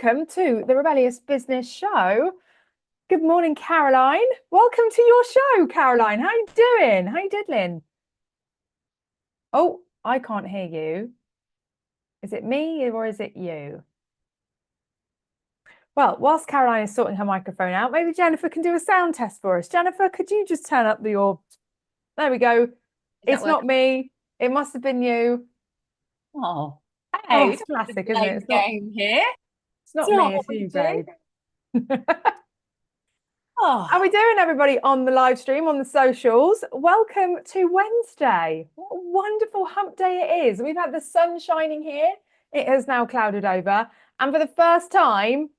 welcome to the Rebellious Business Show. Good morning, Caroline. Welcome to your show, Caroline. How you doing? How you diddling? Oh, I can't hear you. Is it me or is it you? Well, whilst Caroline is sorting her microphone out, maybe Jennifer can do a sound test for us. Jennifer, could you just turn up your... There we go. It's not me. It must have been you. Oh, Oh, hey, it's classic, isn't it? It's not, game here. it's not It's not me, what it's we you, do. babe. Oh, How are we doing, everybody, on the live stream, on the socials? Welcome to Wednesday. What a wonderful hump day it is. We've had the sun shining here. It has now clouded over. And for the first time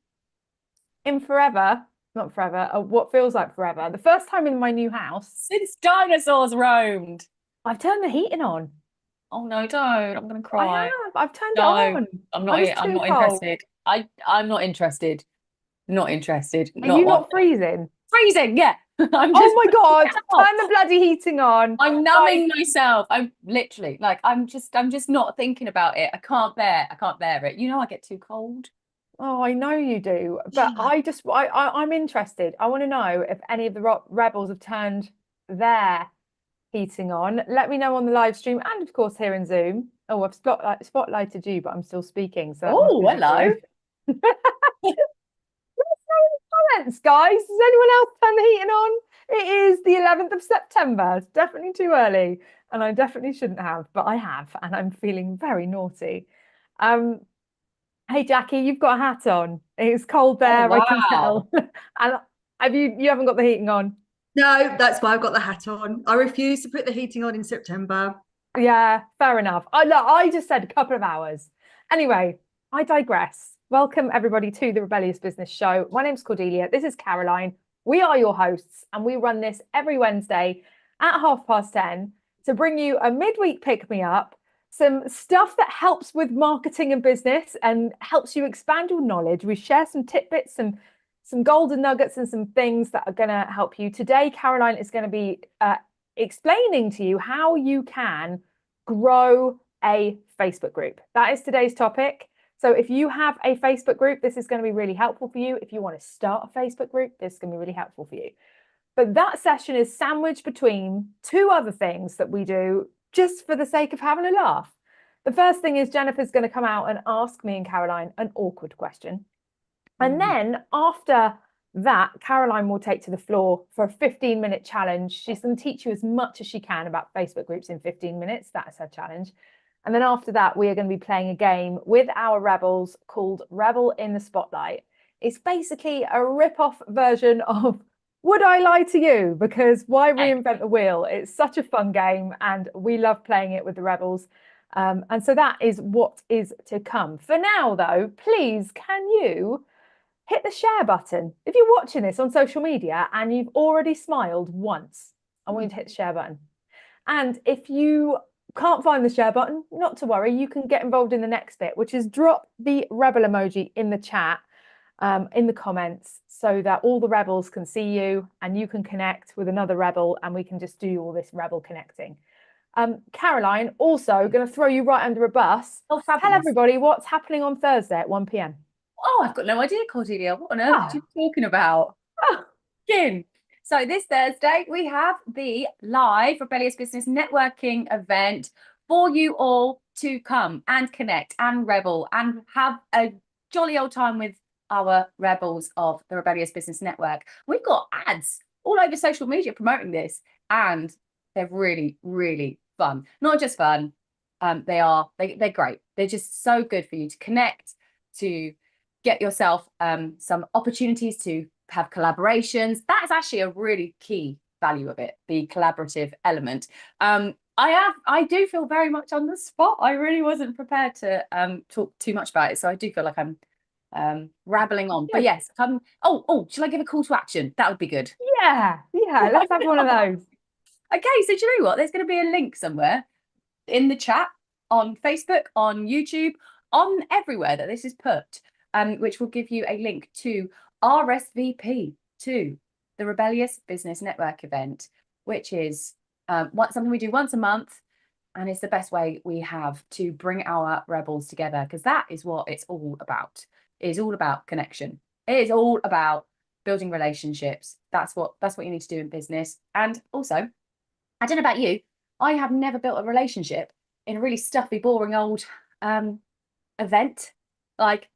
in forever, not forever, what feels like forever, the first time in my new house, since dinosaurs roamed. I've turned the heating on. Oh no, don't. I'm gonna I cry. have. I've turned it No, on. I'm I not was I'm too not cold. interested. I'm not interested. Not interested. Are Not you one not bit. freezing? Freezing, yeah. I'm Oh just my God, out. turn the bloody heating on. I'm Guys, numbing myself. I'm literally like I'm just not thinking about it. I can't bear it. You know I get too cold. oh, I know you do, but I'm interested. I want to know if any of the rebels have turned their heating on. Let me know on the live stream and of course here in Zoom. Oh, I've spotlighted you, but I'm still speaking, so that must Oh, be the hello. Zoom. Let's know in the comments, guys. Has anyone else turned the heating on? It is the 11th of September. It's definitely too early, and I definitely shouldn't have, but I have, and I'm feeling very naughty. Um, Hey Jackie, you've got a hat on. It's cold Oh there, I can wow. tell. And have you haven't got the heating on? No, that's why I've got the hat on. I refuse to put the heating on in September. Yeah, fair enough. I just said a couple of hours. Anyway, I digress. Welcome everybody to the Rebellious Business Show. My name's Cordelia. This is Caroline. We are your hosts, and we run this every Wednesday at 10:30 to bring you a midweek pick me up, some stuff that helps with marketing and business and helps you expand your knowledge. We share some tidbits, some golden nuggets, and some things that are going to help you. Today, Caroline is going to be explaining to you how you can grow a Facebook group. That is today's topic. So if you have a Facebook group, this is going to be really helpful for you. If you want to start a Facebook group, this is going to be really helpful for you. But that session is sandwiched between two other things that we do just for the sake of having a laugh. The first thing is Jennifer's going to come out and ask me and Caroline an awkward question. And then after that, Caroline will take to the floor for a 15-minute challenge. She's going to teach you as much as she can about Facebook groups in 15 minutes. That is her challenge. And then after that, we are going to be playing a game with our rebels called Rebel in the Spotlight. It's basically a rip-off version of Would I Lie to You? Because why reinvent the wheel? It's such a fun game and we love playing it with the rebels. And so that is what is to come. For now, though, please, can you hit the share button? If you're watching this on social media and you've already smiled once, I want you to hit the share button. And if you can't find the share button, not to worry, you can get involved in the next bit, which is drop the rebel emoji in the chat, in the comments, so that all the rebels can see you and you can connect with another rebel and we can just do all this rebel connecting. Caroline, also going to throw you right under a bus. Oh, Tell fabulous. everybody what's happening on Thursday at 1 p.m. Oh, I've got no idea, Cordelia. What on earth are you talking about? Again. So this Thursday, we have the live Rebellious Business Networking event for you all to come and connect and rebel and have a jolly old time with our rebels of the Rebellious Business Network. We've got ads all over social media promoting this, and they're really, really fun. Not just fun, they're great. They're just so good for you to connect, to get yourself some opportunities to have collaborations. That's actually a really key value of it, the collaborative element. I do feel very much on the spot. I really wasn't prepared to talk too much about it, so I do feel like I'm rambling on. But yes, shall I give a call to action? That would be good. Yeah, let's have one of those. Okay, so do you know what? There's going to be a link somewhere in the chat, on Facebook, on YouTube, on everywhere that this is put, which will give you a link to RSVP to the Rebellious Business Network event, which is something we do once a month, and it's the best way we have to bring our rebels together, because that is what it's all about. is all about connection. It is all about building relationships. That's what you need to do in business. And also, I don't know about you, I have never built a relationship in a really stuffy, boring old event. Like,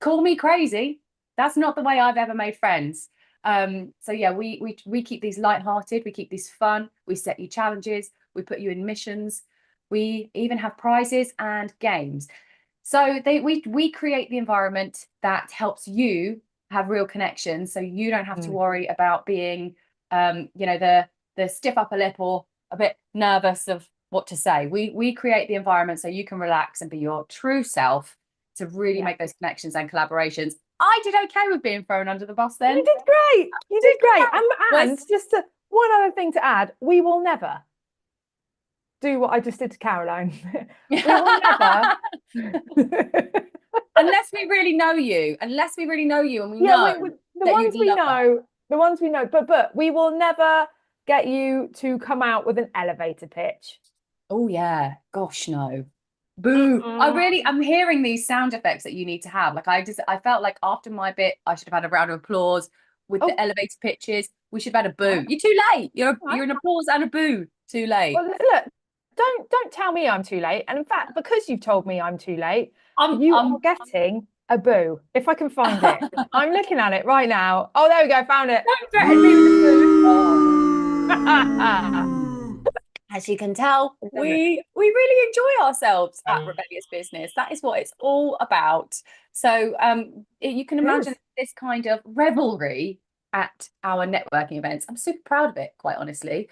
call me crazy. That's not the way I've ever made friends. So yeah, we keep these lighthearted, we keep these fun, we set you challenges, we put you in missions, we even have prizes and games. So we create the environment that helps you have real connections, so you don't have to worry about being the stiff upper lip or a bit nervous of what to say. We create the environment so you can relax and be your true self to really make those connections and collaborations. I did okay with being thrown under the bus then. You did great. You did great. And just one other thing to add, we will never do what I just did to Caroline. We will never. Unless we really know you and we know the ones we know, but we will never get you to come out with an elevator pitch. Oh yeah, gosh no. Boo. I'm hearing these sound effects that you need to have. Like I felt like after my bit I should have had a round of applause with the elevator pitches. We should have had a boo. You're too late. You're an applause and a boo. Too late. Well, look, don't tell me I'm too late. And in fact, because you've told me I'm too late, you are getting a boo. If I can find it. I'm looking at it right now. Oh, there we go, found it. Don't threaten me with a boo. As you can tell, we really enjoy ourselves at Rebellious Business. That is what it's all about. So you can imagine this kind of revelry at our networking events. I'm super proud of it, quite honestly.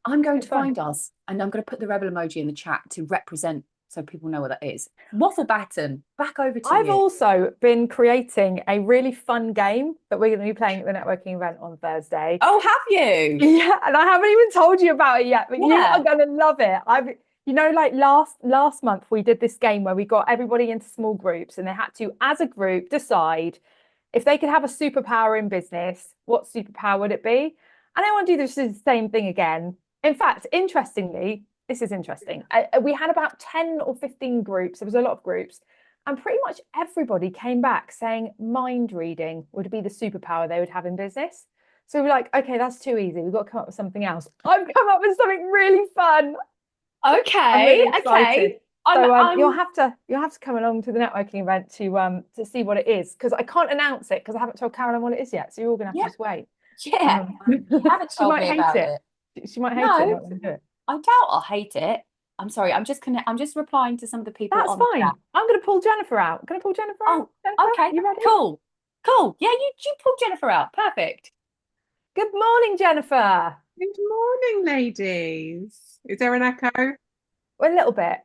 I'm going to find us, and I'm going to put the rebel emoji in the chat to represent, so people know what that is. Waffle baton, back over to you. I've also been creating a really fun game that we're going to be playing at the networking event on Thursday. Oh, have you? Yeah, and I haven't even told you about it yet, but you are going to love it. Like last month we did this game where we got everybody into small groups, and they had to, as a group, decide if they could have a superpower in business, what superpower would it be? And I want to do the same thing again. In fact, interestingly, this is interesting. We had about 10 or 15 groups. There was a lot of groups. And pretty much everybody came back saying mind reading would be the superpower they would have in business. So we're like, okay, that's too easy. We've got to come up with something else. I've come up with something really fun. Okay, really okay. So you'll have to come along to the networking event to see what it is, because I can't announce it because I haven't told Caroline what it is yet. So you're all going to have to just wait. Yeah, you haven't told me about it. She might hate it. Do it. I doubt I'll hate it. I'm sorry. I'm just replying to some of the people. That's fine. Chat. I'm going to pull Jennifer out. I'm going to pull Jennifer out. Jennifer, okay. You ready? Cool. Yeah, you pull Jennifer out. Perfect. Good morning, Jennifer. Good morning, ladies. Is there an echo? A little bit.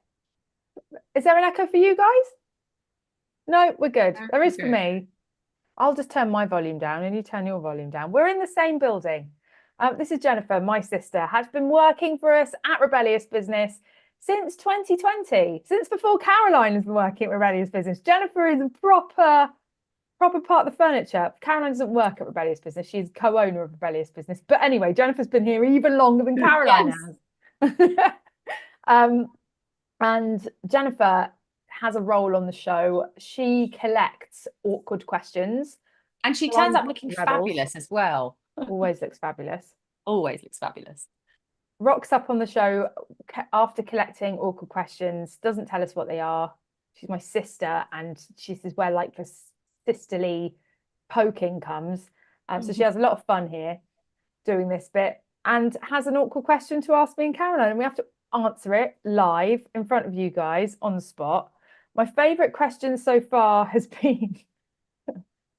Is there an echo for you guys? No, we're good. No, there is for me. I'll just turn my volume down and you turn your volume down. We're in the same building. This is Jennifer, my sister, has been working for us at Rebellious Business since 2020, since before Caroline has been working at Rebellious Business. Jennifer is a proper part of the furniture. Caroline doesn't work at Rebellious Business. She's co-owner of Rebellious Business. But anyway, Jennifer's been here even longer than Caroline has. And Jennifer has a role on the show. She collects awkward questions. And she turns up looking fabulous as well. Always looks fabulous. Always looks fabulous. Rocks up on the show after collecting awkward questions, doesn't tell us what they are. She's my sister, and this is where like the sisterly poking comes. So she has a lot of fun here doing this bit, and has an awkward question to ask me and Caroline, and we have to answer it live in front of you guys on the spot. My favourite question so far has been,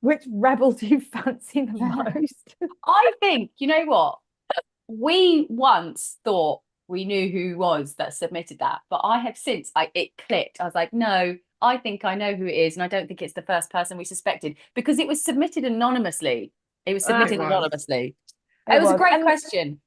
which rebel do you fancy the most? I think, you know what? We once thought we knew who was that submitted that, but I have since it clicked. I was like, no, I think I know who it is, and I don't think it's the first person we suspected, because it was submitted anonymously. It was submitted anonymously. It was a great question.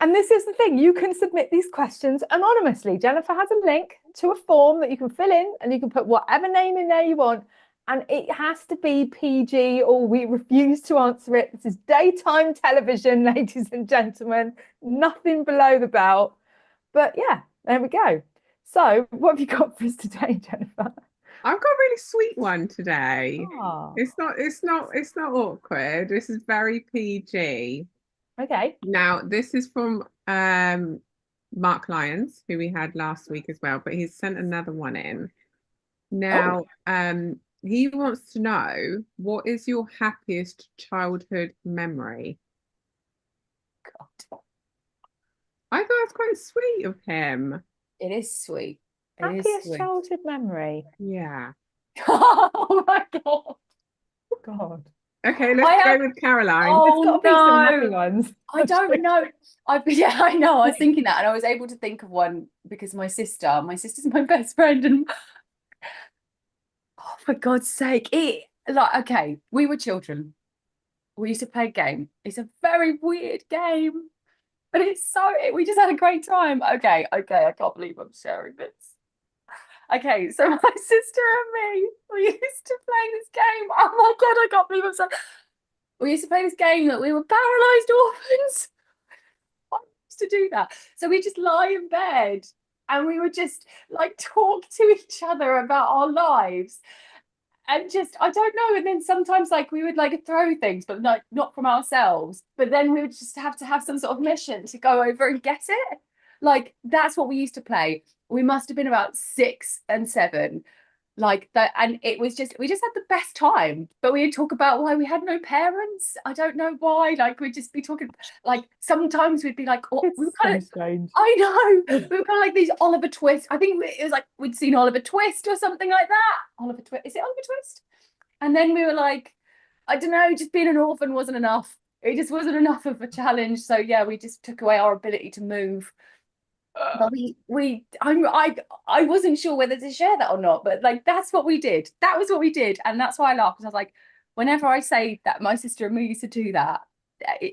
And this is the thing, you can submit these questions anonymously. Jennifer has a link to a form that you can fill in, and you can put whatever name in there you want. And it has to be PG, or we refuse to answer it. This is daytime television, ladies and gentlemen. Nothing below the belt. But yeah, there we go. So what have you got for us today, Jennifer? I've got a really sweet one today. Oh, It's not awkward. This is very PG. okay. Now, this is from Mark Lyons, who we had last week as well, but he's sent another one in. Now, he wants to know, what is your happiest childhood memory? God, I thought that's quite sweet of him. it is sweet. It is Happiest sweet. childhood memory. Yeah. Oh my God. God. Okay, let's go with Caroline. There's got to be some happy no. ones. I don't know. I know. I was thinking that, and I was able to think of one because my sister's my best friend, and oh, for God's sake, okay, we were children. We used to play a game. It's a very weird game, but we just had a great time. Okay, I can't believe I'm sharing this. Okay, so my sister and me, we used to play this game. Oh my God, I can't believe I'm so. We used to play this game that we were paralysed orphans. I used to do that. So we just lie in bed and we would just like talk to each other about our lives. And just, I don't know. And then sometimes like we would like throw things, but not from ourselves. But then we would just have to have some sort of mission to go over and get it. Like that's what we used to play. We must have been about 6 and 7, like that, and we just had the best time. But we'd talk about why we had no parents. I don't know why. Like we'd just be talking. Like sometimes we'd be like, oh, we were kind of strange. I know. We were kind of like these Oliver Twist. I think it was like we'd seen Oliver Twist or something like that. Oliver Twist. Is it Oliver Twist? And then we were like, I don't know, just being an orphan wasn't enough. It just wasn't enough of a challenge. So yeah, we just took away our ability to move. But I wasn't sure whether to share that or not, but like that's what we did. That was what we did, and that's why I laughed because I was like, whenever I say that my sister and me used to do that,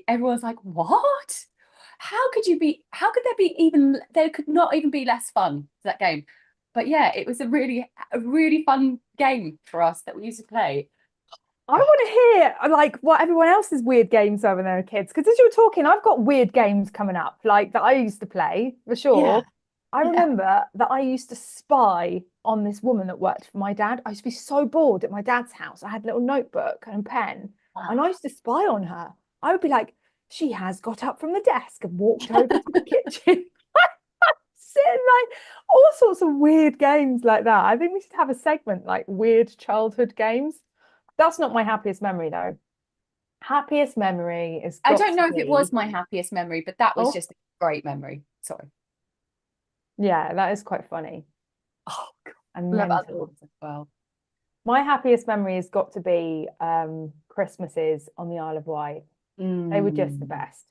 everyone's like, what? How could there could not even be less fun to that game. But yeah, it was a really fun game for us that we used to play. I want to hear like what everyone else's weird games are when they were kids. Because as you were talking, I've got weird games coming up, like that I used to play for sure. Yeah. I remember that I used to spy on this woman that worked for my dad. I used to be so bored at my dad's house. I had a little notebook and a pen, and I used to spy on her. I would be like, she has got up from the desk and walked over to the kitchen. Sitting like all sorts of weird games like that. I think we should have a segment like weird childhood games. That's not my happiest memory though. Happiest memory is. I don't know if it was my happiest memory, but that was just a great memory. Sorry. Yeah, that is quite funny. Oh God. And Love other mental. ones as well. My happiest memory has got to be Christmases on the Isle of Wight. They were just the best.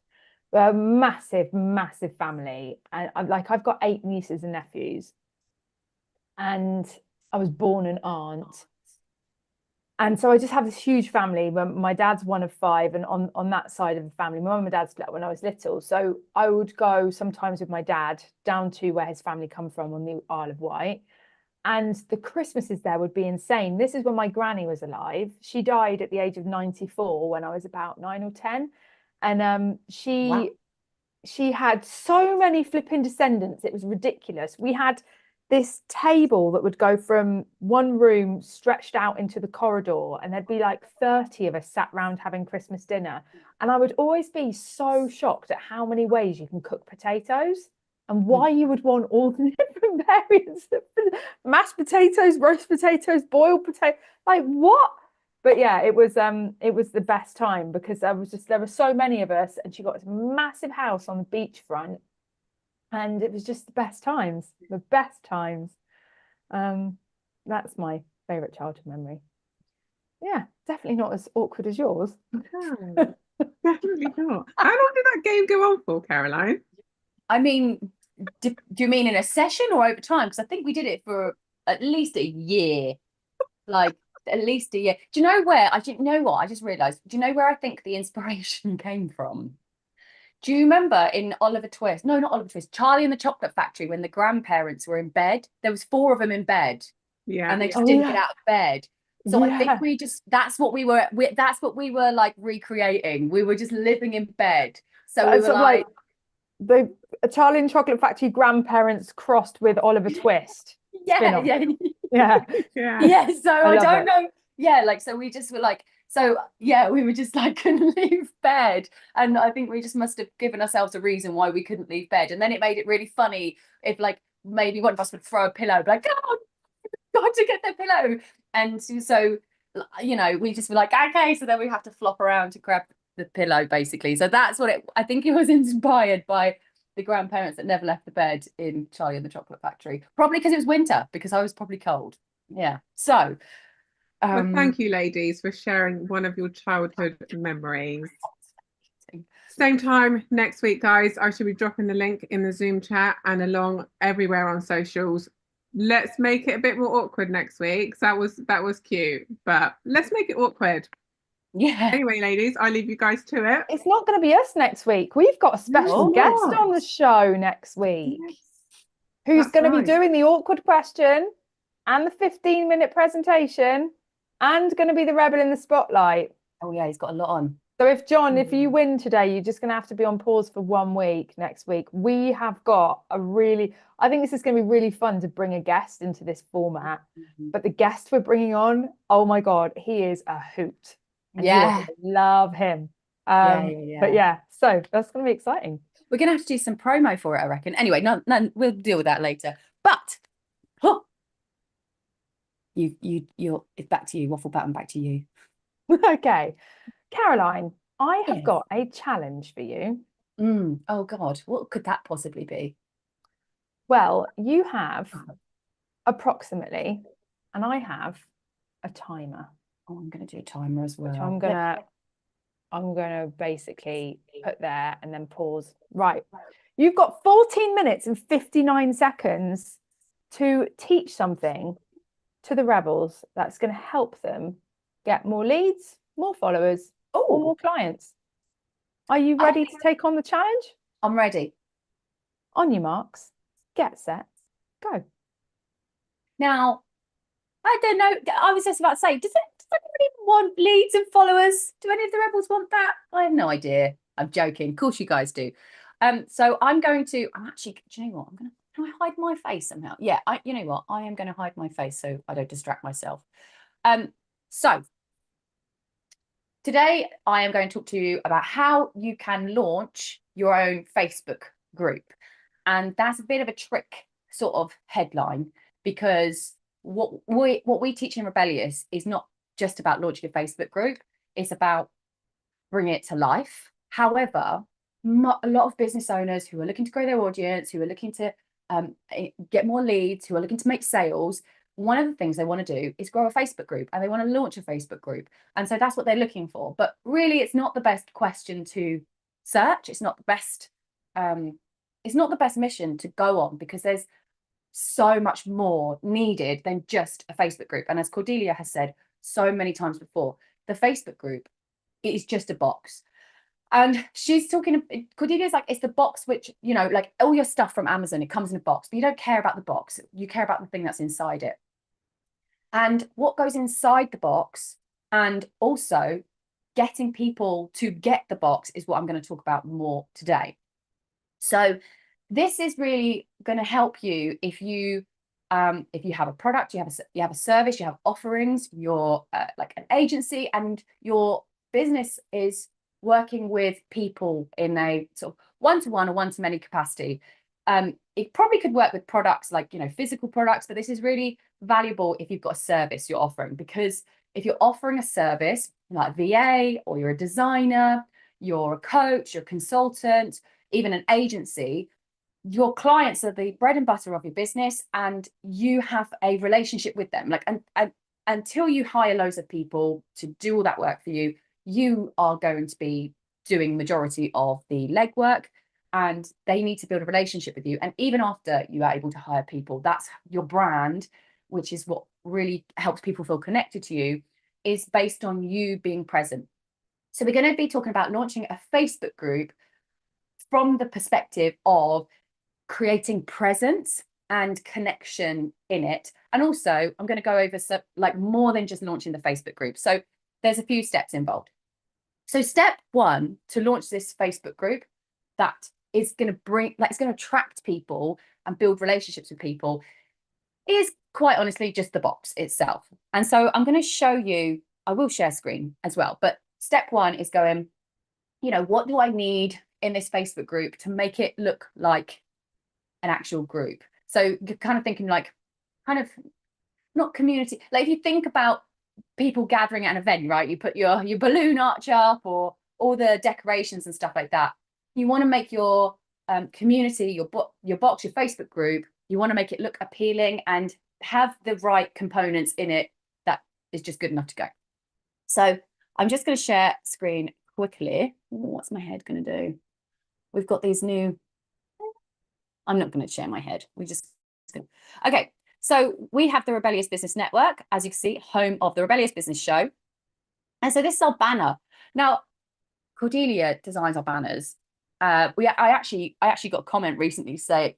A massive, massive family. And I've got 8 nieces and nephews. And I was born an aunt. And so I just have this huge family. My dad's one of 5, and on that side of the family, my mum and dad split when I was little. So I would go sometimes with my dad down to where his family come from on the Isle of Wight. And the Christmases there would be insane. This is when my granny was alive. She died at the age of 94 when I was about 9 or 10. And she had so many flipping descendants. It was ridiculous. We had this table that would go from one room stretched out into the corridor, and there'd be like 30 of us sat round having Christmas dinner. And I would always be so shocked at how many ways you can cook potatoes and why you would want all the different variants of mashed potatoes, roast potatoes, boiled potato, like what? But yeah, it was the best time because there were so many of us, and she got this massive house on the beachfront. And it was just the best times. That's my favorite childhood memory. Yeah, definitely not as awkward as yours. No, definitely not. How long did that game go on for, Caroline? I mean, do you mean in a session or over time? Because I think we did it for at least a year. Like at least a year. Do you know where? I didn't know what I just realised. Do you know where I think the inspiration came from? Do you remember in Oliver Twist? No, not Oliver Twist. Charlie and the Chocolate Factory, when the grandparents were in bed, there was 4 of them in bed. Yeah. And they just didn't get out of bed. So I think that's what we were like recreating. We were just living in bed. So we were like the Charlie and Chocolate Factory grandparents crossed with Oliver Twist. Yeah, spin-off. yeah. Yeah. Yeah. Yeah, so I love don't it. know. Yeah, like so we just were like, so yeah, we were just like couldn't leave bed. And I think we just must have given ourselves a reason why we couldn't leave bed. And then it made it really funny if like maybe one of us would throw a pillow, be like, oh, got to get the pillow. And so, you know, we just were like, okay, so then we have to flop around to grab the pillow, basically. So that's what I think it was inspired by the grandparents that never left the bed in Charlie and the Chocolate Factory. Probably because it was winter, because I was probably cold. Yeah. So, Well, thank you, ladies, for sharing one of your childhood memories. Same time next week, guys. I should be dropping the link in the Zoom chat and along everywhere on socials. Let's make it a bit more awkward next week. So that was cute, but let's make it awkward. Yeah. Anyway, ladies, I leave you guys to it. It's not going to be us next week. We've got a special No. guest on the show next week who's That's going to be right. doing the awkward question and the 15-minute presentation and going to be the rebel in the spotlight. Oh yeah, he's got a lot on. So if John, if you win today, you're just going to have to be on pause for 1 week next week. We have got I think this is going to be really fun to bring a guest into this format. But the guest we're bringing on, oh my God, he is a hoot. And you are going to love him. But yeah, so that's going to be exciting. We're going to have to do some promo for it, I reckon. Anyway, none, we'll deal with that later. But it's back to you, waffle pattern, back to you. Okay. Caroline, I have Yes. got a challenge for you. Oh God, what could that possibly be? Well, you have approximately, and I have a timer. Oh, I'm going to do a timer as well. Which I'm gonna basically put there and then pause. Right. You've got 14 minutes and 59 seconds to teach something to the rebels that's going to help them get more leads, more followers, or more clients. Are you ready to take on the challenge? I'm ready. On your marks, get set, go. Now, I don't know. I was just about to say, does anybody want leads and followers? Do any of the rebels want that? I have no idea. I'm joking. Of course you guys do. So I'm actually, do you know what? Can I hide my face somehow? Yeah, you know what? I am going to hide my face so I don't distract myself. So today I am going to talk to you about how you can launch your own Facebook group. And that's a bit of a trick sort of headline, because what we teach in Rebellious is not just about launching a Facebook group. It's about bringing it to life. However, a lot of business owners who are looking to grow their audience, who are looking to get more leads, who are looking to make sales, one of the things they want to do is grow a Facebook group, and they want to launch a Facebook group. And so that's what they're looking for. But really, it's not the best question to search. It's not the best mission to go on, because there's so much more needed than just a Facebook group. And as Cordelia has said so many times before, the Facebook group is just a box. And she's talking, Cordelia's like, it's the box which, you know, like all your stuff from Amazon, it comes in a box, but you don't care about the box. You care about the thing that's inside it. And what goes inside the box, and also getting people to get the box, is what I'm going to talk about more today. So this is really going to help you if you have a product, you have a service, you have offerings, you're like an agency, and your business is working with people in a sort of one-to-one or one-to-many capacity. It probably could work with products like, you know, physical products, but this is really valuable if you've got a service you're offering, because if you're offering a service like VA, or you're a designer, you're a coach, you're a consultant, even an agency, your clients are the bread and butter of your business, and you have a relationship with them. Like, and until you hire loads of people to do all that work for you, you are going to be doing majority of the legwork, and they need to build a relationship with you. And even after you are able to hire people, that's your brand, which is what really helps people feel connected to you, is based on you being present. So we're going to be talking about launching a Facebook group from the perspective of creating presence and connection in it. And also I'm going to go over like more than just launching the Facebook group. So there's a few steps involved. So step one to launch this Facebook group that is going to it's going to attract people and build relationships with people, is quite honestly just the box itself. And so I'm going to show you, I will share screen as well, but step one is going, you know, what do I need in this Facebook group to make it look like an actual group? So you're kind of thinking like, kind of not community, like if you think about people gathering at an event, right? You put your balloon arch up or all the decorations and stuff like that. You want to make your community, your box, your Facebook group, you want to make it look appealing and have the right components in it that is just good enough to go. So I'm just going to share screen quickly. What's my head going to do? We've got these new, I'm not going to share my head. Okay. So we have the Rebellious Business Network, as you can see, home of the Rebellious Business Show. And so this is our banner. Now, Cordelia designs our banners. I actually got a comment recently saying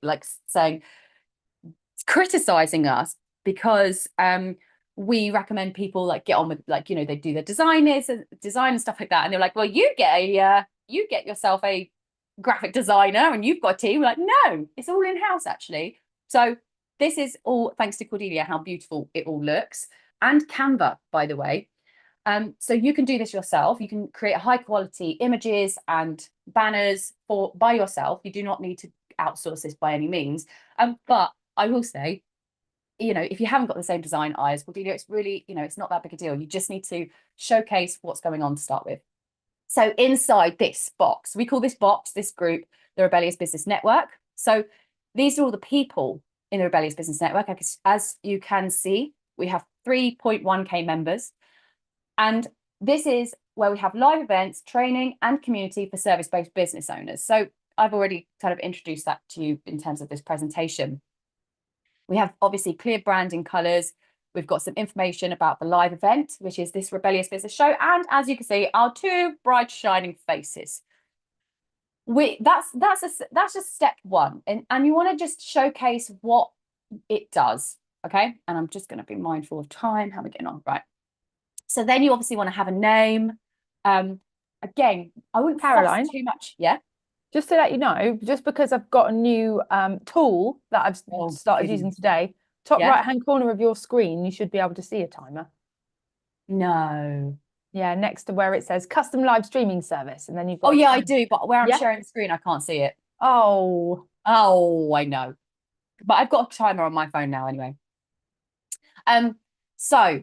criticizing us because we recommend people like get on with, like, you know, they do their design and stuff like that, and they're like, well, you get yourself a graphic designer and you've got a team. We're like, no, it's all in-house actually. So this is all thanks to Cordelia, how beautiful it all looks, and Canva, by the way. So you can do this yourself. You can create high quality images and banners by yourself. You do not need to outsource this by any means. But I will say, you know, if you haven't got the same design eye as Cordelia, it's really, you know, it's not that big a deal. You just need to showcase what's going on to start with. So inside this box, we call this box, this group, the Rebellious Business Network. So these are all the people in the Rebellious Business Network. As you can see, we have 3.1K members. And this is where we have live events, training and community for service-based business owners. So I've already kind of introduced that to you in terms of this presentation. We have obviously clear branding colors. We've got some information about the live event, which is this Rebellious Business Show. And as you can see, our two bright shining faces. That's just step one. And you want to just showcase what it does. Okay. And I'm just going to be mindful of time. How are we getting on? Right. So then you obviously want to have a name. Again, I wouldn't Caroline, fuss too much. Yeah. Just to let you know, just because I've got a new tool that I've started using today, top right-hand corner of your screen, you should be able to see a timer. No. Yeah, next to where it says custom live streaming service. And then you've got I do, but where I'm sharing the screen, I can't see it. Oh, I know. But I've got a timer on my phone now anyway. So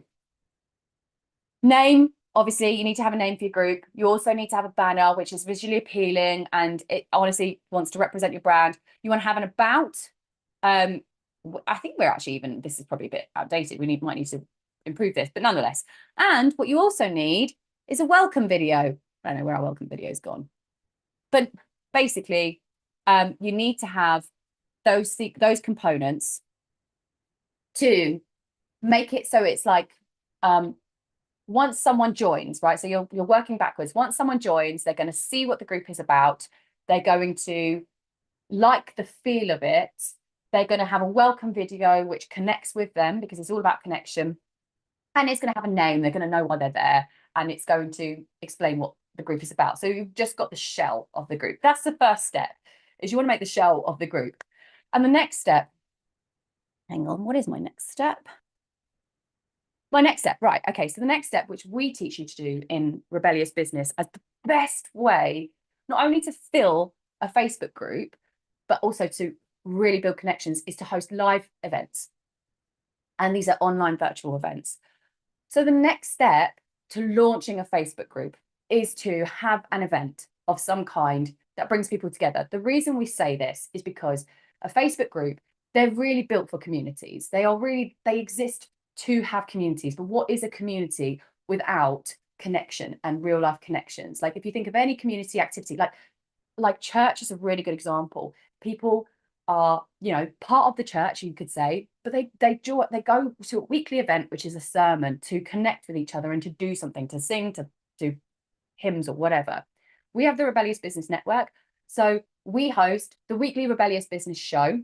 name, obviously you need to have a name for your group. You also need to have a banner which is visually appealing and it honestly wants to represent your brand. You want to have an about. I think we're actually even, this is probably a bit outdated. We might need to improve this, but nonetheless. And what you also need is a welcome video. I don't know where our welcome video is gone. But basically, you need to have those components to make it so it's like once someone joins, right? So you're working backwards. Once someone joins, they're going to see what the group is about. They're going to like the feel of it. They're going to have a welcome video which connects with them because it's all about connection. And it's going to have a name. They're going to know why they're there. And it's going to explain what the group is about. So you've just got the shell of the group. That's the first step, is you want to make the shell of the group. And the next step, hang on, what is my next step? My next step, right, okay, so the next step, which we teach you to do in Rebellious Business as the best way, not only to fill a Facebook group, but also to really build connections, is to host live events. And these are online virtual events. So the next step to launching a Facebook group is to have an event of some kind that brings people together. The reason we say this is because a Facebook group, they're really built for communities. They exist to have communities. But what is a community without connection and real life connections? Like if you think of any community activity, like church is a really good example. People are, you know, part of the church, you could say, but they go to a weekly event, which is a sermon, to connect with each other and to do something, to sing, to do hymns or whatever. We have the Rebellious Business Network. So we host the weekly Rebellious Business Show,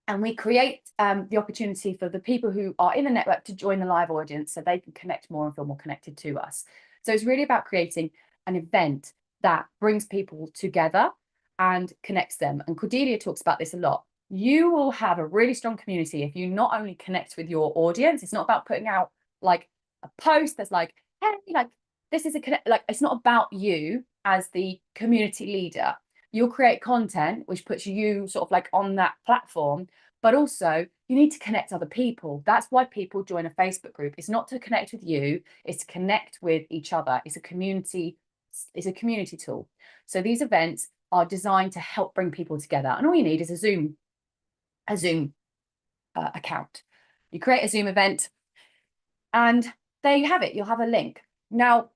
and we create the opportunity for the people who are in the network to join the live audience so they can connect more and feel more connected to us. So it's really about creating an event that brings people together and connects them. And Cordelia talks about this a lot. you will have a really strong community if you not only connect with your audience. It's not about putting out like a post that's like, hey, like this is like, it's not about you as the community leader. You'll create content which puts you sort of like on that platform, but also you need to connect other people. That's why people join a Facebook group. It's not to connect with you, it's to connect with each other. It's a community tool. So these events are designed to help bring people together. And all you need is a Zoom account. You create a Zoom event and there you have it. You'll have a link. Now,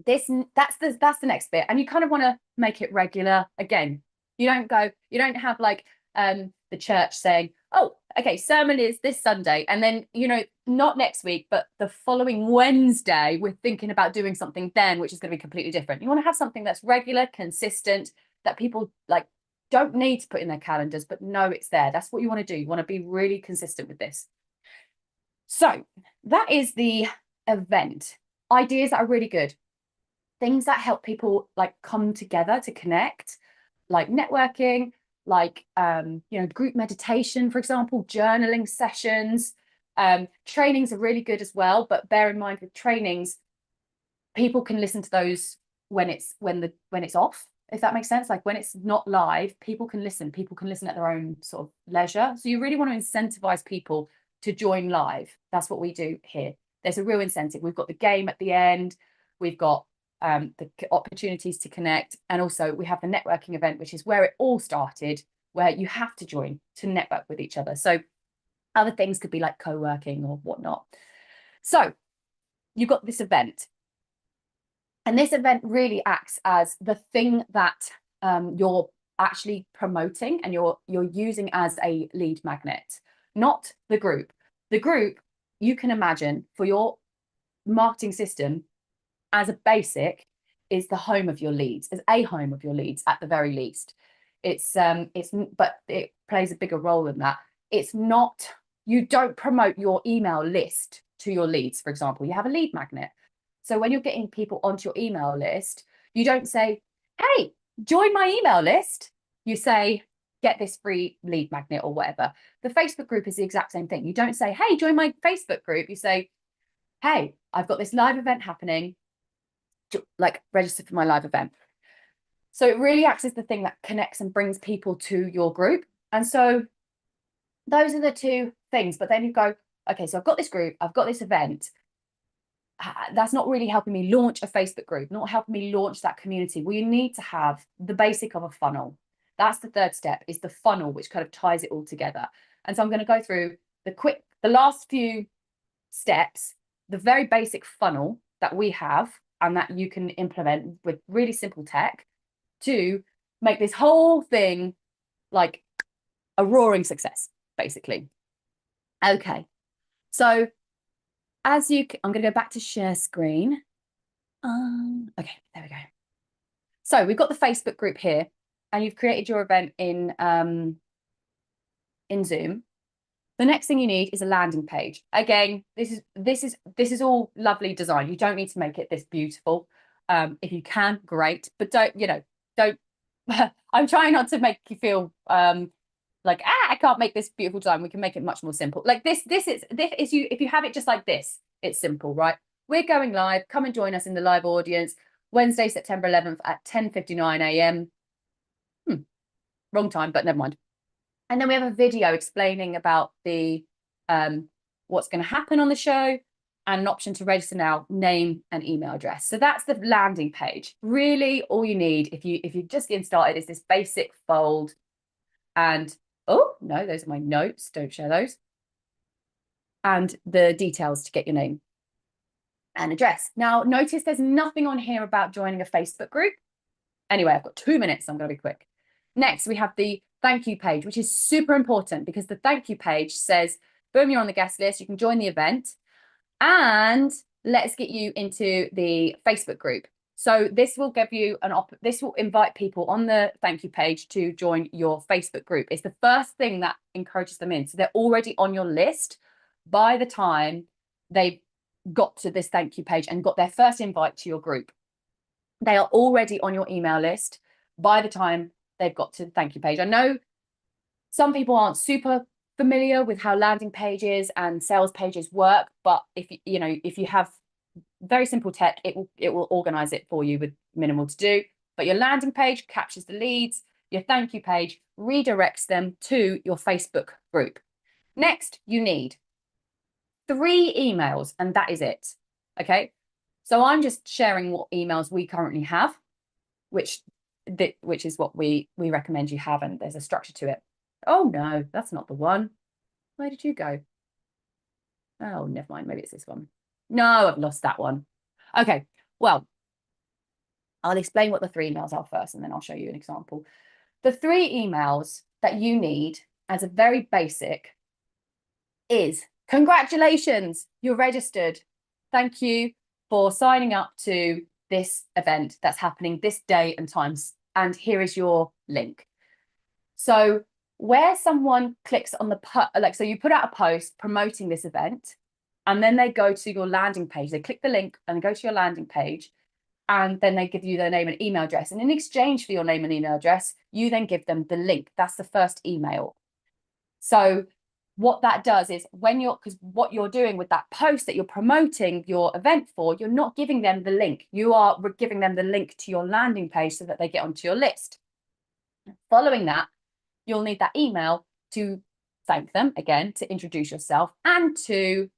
that's the next bit. And you kind of want to make it regular. Again, you don't have like the church saying, oh, okay, sermon is this Sunday. And then, not next week, but the following Wednesday, we're thinking about doing something then, which is going to be completely different. You want to have something that's regular, consistent, that people like don't need to put in their calendars, but know it's there. That's what you want to do. You want to be really consistent with this. So that is the event. Ideas that are really good. Things that help people like come together to connect, like networking, like group meditation, for example, journaling sessions. Trainings are really good as well, but bear in mind with trainings, people can listen to those when it's off, if that makes sense. Like when it's not live, people can listen at their own sort of leisure. So you really want to incentivize people to join live. That's what we do here. There's a real incentive. We've got the game at the end. We've got the opportunities to connect. And also we have the networking event, which is where it all started, where you have to join to network with each other. So other things could be like co-working or whatnot. So you've got this event. And this event really acts as the thing that you're actually promoting and you're using as a lead magnet, not the group. The group, you can imagine for your marketing system as a basic is the home of your leads, as a home of your leads at the very least. But it plays a bigger role than that. It's not, you don't promote your email list to your leads, for example. You have a lead magnet. So when you're getting people onto your email list, you don't say, hey, join my email list. You say, get this free lead magnet or whatever. The Facebook group is the exact same thing. You don't say, hey, join my Facebook group. You say, hey, I've got this live event happening. Like register for my live event. So it really acts as the thing that connects and brings people to your group. And so those are the two things. But then you go, okay, so I've got this group, I've got this event. That's not really helping me launch a Facebook group, not helping me launch that community. Well, you need to have the basic of a funnel. That's the third step, is the funnel, which kind of ties it all together. And so I'm going to go through the last few steps, the very basic funnel that we have and that you can implement with really simple tech to make this whole thing like a roaring success, basically. Okay, so I'm going to go back to share screen. Okay, there we go. So we've got the Facebook group here, and you've created your event in Zoom. The next thing you need is a landing page. Again, this is all lovely design. You don't need to make it this beautiful. If you can, great, but don't. I'm trying not to make you feel like I can't make this beautiful design. We can make it much more simple. Like this is you. If you have it just like this, it's simple, right? We're going live. Come and join us in the live audience Wednesday, September 11th at 10:59 a.m. Wrong time, but never mind. And then we have a video explaining about the what's going to happen on the show and an option to register now, name and email address. So that's the landing page. Really, all you need if you're just getting started is this basic fold. And oh no, those are my notes. Don't share those. And the details to get your name and address. Now, notice there's nothing on here about joining a Facebook group. Anyway, I've got 2 minutes, so I'm going to be quick. Next, we have the thank you page, which is super important because the thank you page says, boom, you're on the guest list, you can join the event, and let's get you into the Facebook group. So this will give you this will invite people on the thank you page to join your Facebook group. It's the first thing that encourages them in. So they're already on your list by the time they've got to this thank you page and got their first invite to your group. They are already on your email list by the time they've got to the thank you page. I know Some people aren't super familiar with how landing pages and sales pages work, but if you have very simple tech, it will organize it for you with minimal to do. But your landing page captures the leads, your thank you page redirects them to your Facebook group. Next, you need 3 emails, and that is it. Okay, so I'm just sharing what emails we currently have, which is what we recommend you have, and there's a structure to it. Oh no, that's not the one. Where did you go? Oh, never mind. Maybe it's this one. No, I've lost that one. Okay, well, I'll explain what the 3 emails are first, and then I'll show you an example. The 3 emails that you need as a very basic is: congratulations, you're registered. Thank you for signing up to this event that's happening this day and times, and here is your link. So where someone clicks on so you put out a post promoting this event, and then they go to your landing page, they click the link and go to your landing page, and then they give you their name and email address. And in exchange for your name and email address, you then give them the link. That's the first email. So what that does is because what you're doing with that post that you're promoting your event for, you're not giving them the link. You are giving them the link to your landing page so that they get onto your list. Following that, you'll need that email to thank them again, to introduce yourself, and to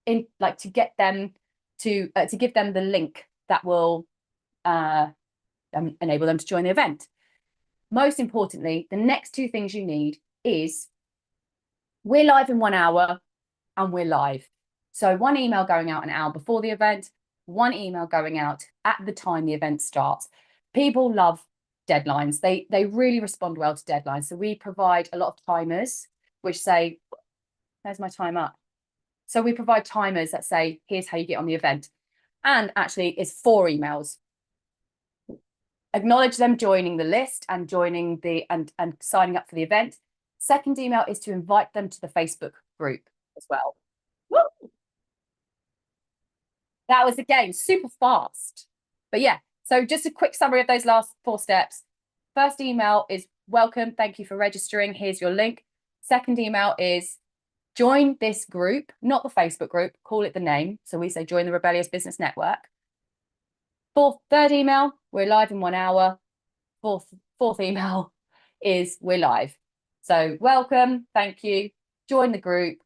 get them to give them the link that will enable them to join the event. Most importantly, the next 2 things you need is: we're live in 1 hour, and we're live. So 1 email going out an hour before the event, 1 email going out at the time the event starts. People love deadlines. They really respond well to deadlines. So we provide a lot of timers which say, there's my time up. So we provide timers that say, here's how you get on the event. And actually it's 4 emails. Acknowledge them joining the list and joining and signing up for the event. Second email is to invite them to the Facebook group as well. Woo! That was, again, super fast. But yeah, so just a quick summary of those last 4 steps. First email is welcome, thank you for registering, here's your link. Second email is join this group, not the Facebook group, call it the name. So we say join the Rebellious Business Network. Third email, we're live in 1 hour. Fourth email is we're live. So welcome, thank you, join the group,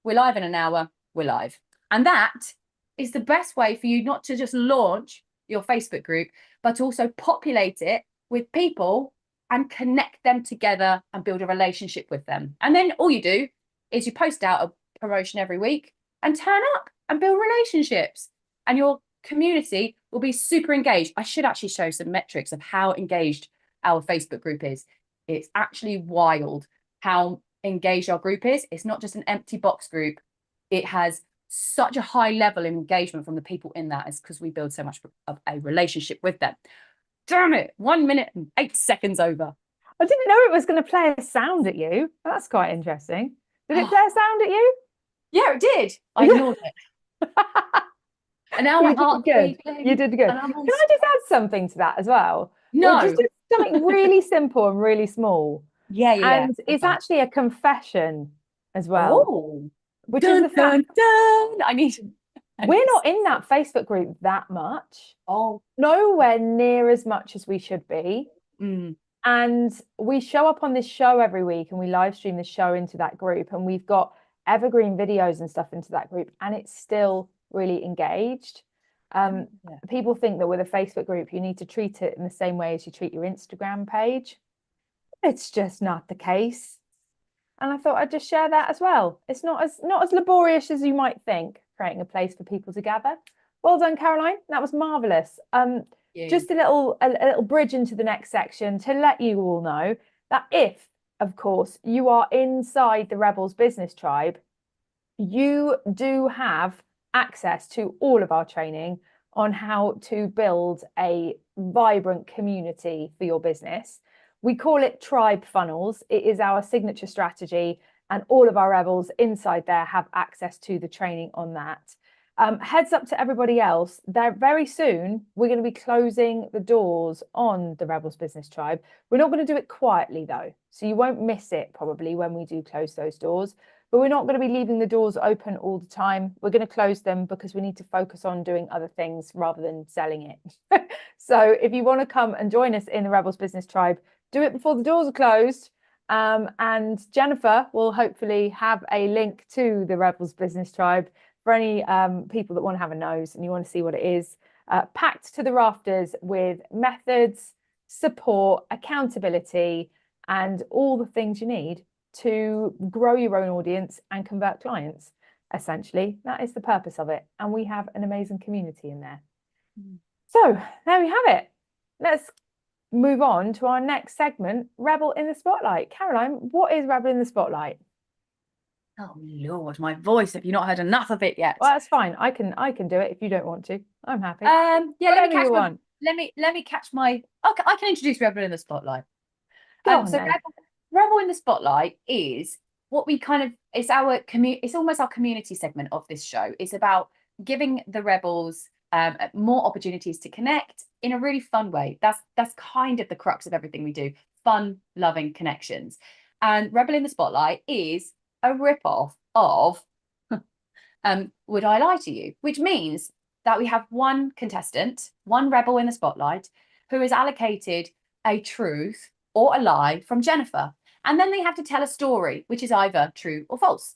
we're live in an hour, we're live. And that is the best way for you not to just launch your Facebook group, but also populate it with people and connect them together and build a relationship with them. And then all you do is you post out a promotion every week and turn up and build relationships, and your community will be super engaged. I should actually show some metrics of how engaged our Facebook group is. It's actually wild how engaged our group is. It's not just an empty box group. It has such a high level of engagement from the people in that. It's because we build so much of a relationship with them. Damn it, 1 minute and 8 seconds over. I didn't know it was going to play a sound at you. That's quite interesting. Did it play a sound at you? Yeah, it did. I ignored it. And now you did good. You did good. Can I just add something to that as well? No. Just something really simple and really small. Yeah. And it's actually a confession as well. Oh. Which is the fact we're not in that Facebook group that much. Oh. Nowhere near as much as we should be. Mm. And we show up on this show every week and we live stream the show into that group, and we've got evergreen videos and stuff into that group, and it's still really engaged. People think that with a Facebook group you need to treat it in the same way as you treat your Instagram page. It's just not the case. And I thought I'd just share that as well. It's not as laborious as you might think, creating a place for people to gather. Well done, Caroline. That was marvelous. Just a little bridge into the next section to let you all know that if, of course, you are inside the Rebels Business Tribe, you do have access to all of our training on how to build a vibrant community for your business. We call it Tribe Funnels. It is our signature strategy, and all of our Rebels inside there have access to the training on that. Heads up to everybody else, there very soon we're going to be closing the doors on the Rebels Business Tribe. We're not going to do it quietly though, so you won't miss it probably when we do close those doors, but we're not going to be leaving the doors open all the time. We're going to close them because we need to focus on doing other things rather than selling it. So if you want to come and join us in the Rebels Business Tribe, do it before the doors are closed. And Jennifer will hopefully have a link to the Rebels Business Tribe for any people that want to have a nose and you want to see what it is, packed to the rafters with methods, support, accountability, and all the things you need to grow your own audience and convert clients. Essentially, that is the purpose of it. And we have an amazing community in there. So there we have it. Let's move on to our next segment, Rebel in the Spotlight. Caroline, what is Rebel in the Spotlight? Oh Lord, my voice. Have you not heard enough of it yet? Well, that's fine. I can do it if you don't want to. I'm happy. Yeah, Whatever you want. let me catch my. Okay, I can introduce Rebel in the Spotlight. Go on So then. Rebel in the Spotlight is what we kind of. It's our community. It's almost our community segment of this show. It's about giving the rebels more opportunities to connect in a really fun way. That's kind of the crux of everything we do. Fun, loving connections. And Rebel in the Spotlight is a rip-off of Would I Lie to You? Which means that we have one contestant, one rebel in the spotlight, who is allocated a truth or a lie from Jennifer. And then they have to tell a story, which is either true or false.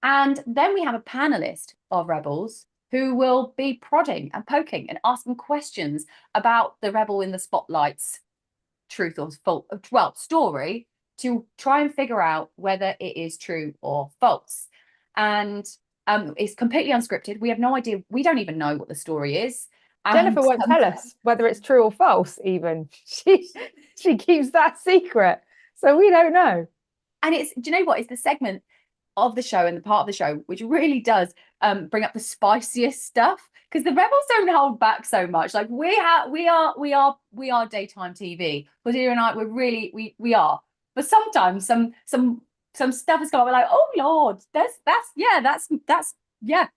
And then we have a panelist of rebels who will be prodding and poking and asking questions about the rebel in the spotlight's truth or false, well, story, to try and figure out whether it is true or false. And it's completely unscripted. We have no idea. We don't even know what the story is. Jennifer won't tell us whether it's true or false even. She keeps that secret. So we don't know. And do you know what? It's the segment of the show and the part of the show which really does bring up the spiciest stuff, because the rebels don't hold back so much. Like we are daytime TV. Cordelia and I, we are. But sometimes some stuff has got like, oh Lord, that's yeah.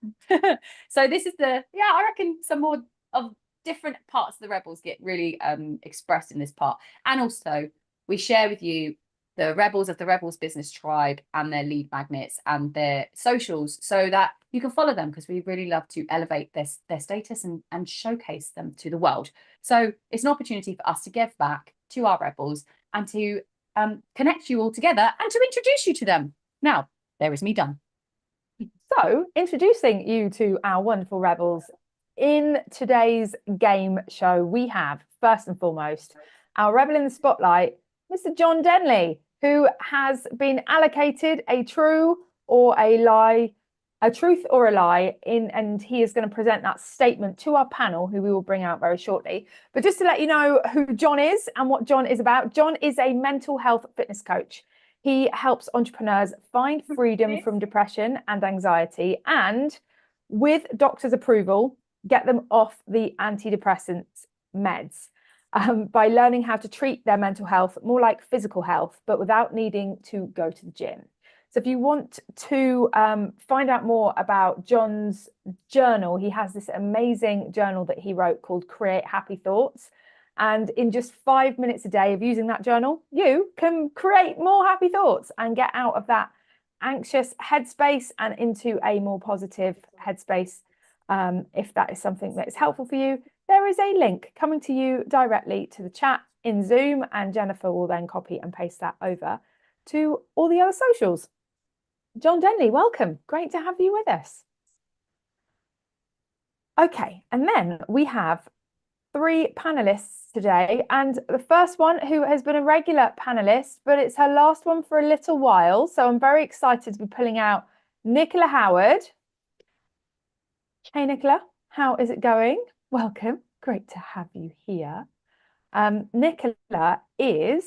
So this is I reckon some more of different parts of the rebels get really expressed in this part. And also we share with you the rebels of the Rebels Business Tribe and their lead magnets and their socials so that you can follow them, because we really love to elevate their status and showcase them to the world. So it's an opportunity for us to give back to our rebels and to connect you all together and to introduce you to them. Now, there is me done. So, introducing you to our wonderful rebels, in today's game show, we have, first and foremost, our rebel in the spotlight, Mr. John Denley, who has been allocated a truth or a lie, and he is going to present that statement to our panel, who we will bring out very shortly. But just to let you know who John is and what John is about, John is a mental health fitness coach. He helps entrepreneurs find freedom from depression and anxiety, and with doctor's approval, get them off the antidepressant meds by learning how to treat their mental health more like physical health, but without needing to go to the gym. So if you want to find out more about John's journal, he has this amazing journal that he wrote called Create Happy Thoughts. And in just 5 minutes a day of using that journal, you can create more happy thoughts and get out of that anxious headspace and into a more positive headspace. If that is something that is helpful for you, there is a link coming to you directly to the chat in Zoom, and Jennifer will then copy and paste that over to all the other socials. John Denley, welcome. Great to have you with us. Okay, and then we have 3 panelists today, and the first one who has been a regular panelist, but it's her last one for a little while, so I'm very excited to be pulling out Nicola Howard. Hey Nicola, how is it going? Welcome, great to have you here. Nicola is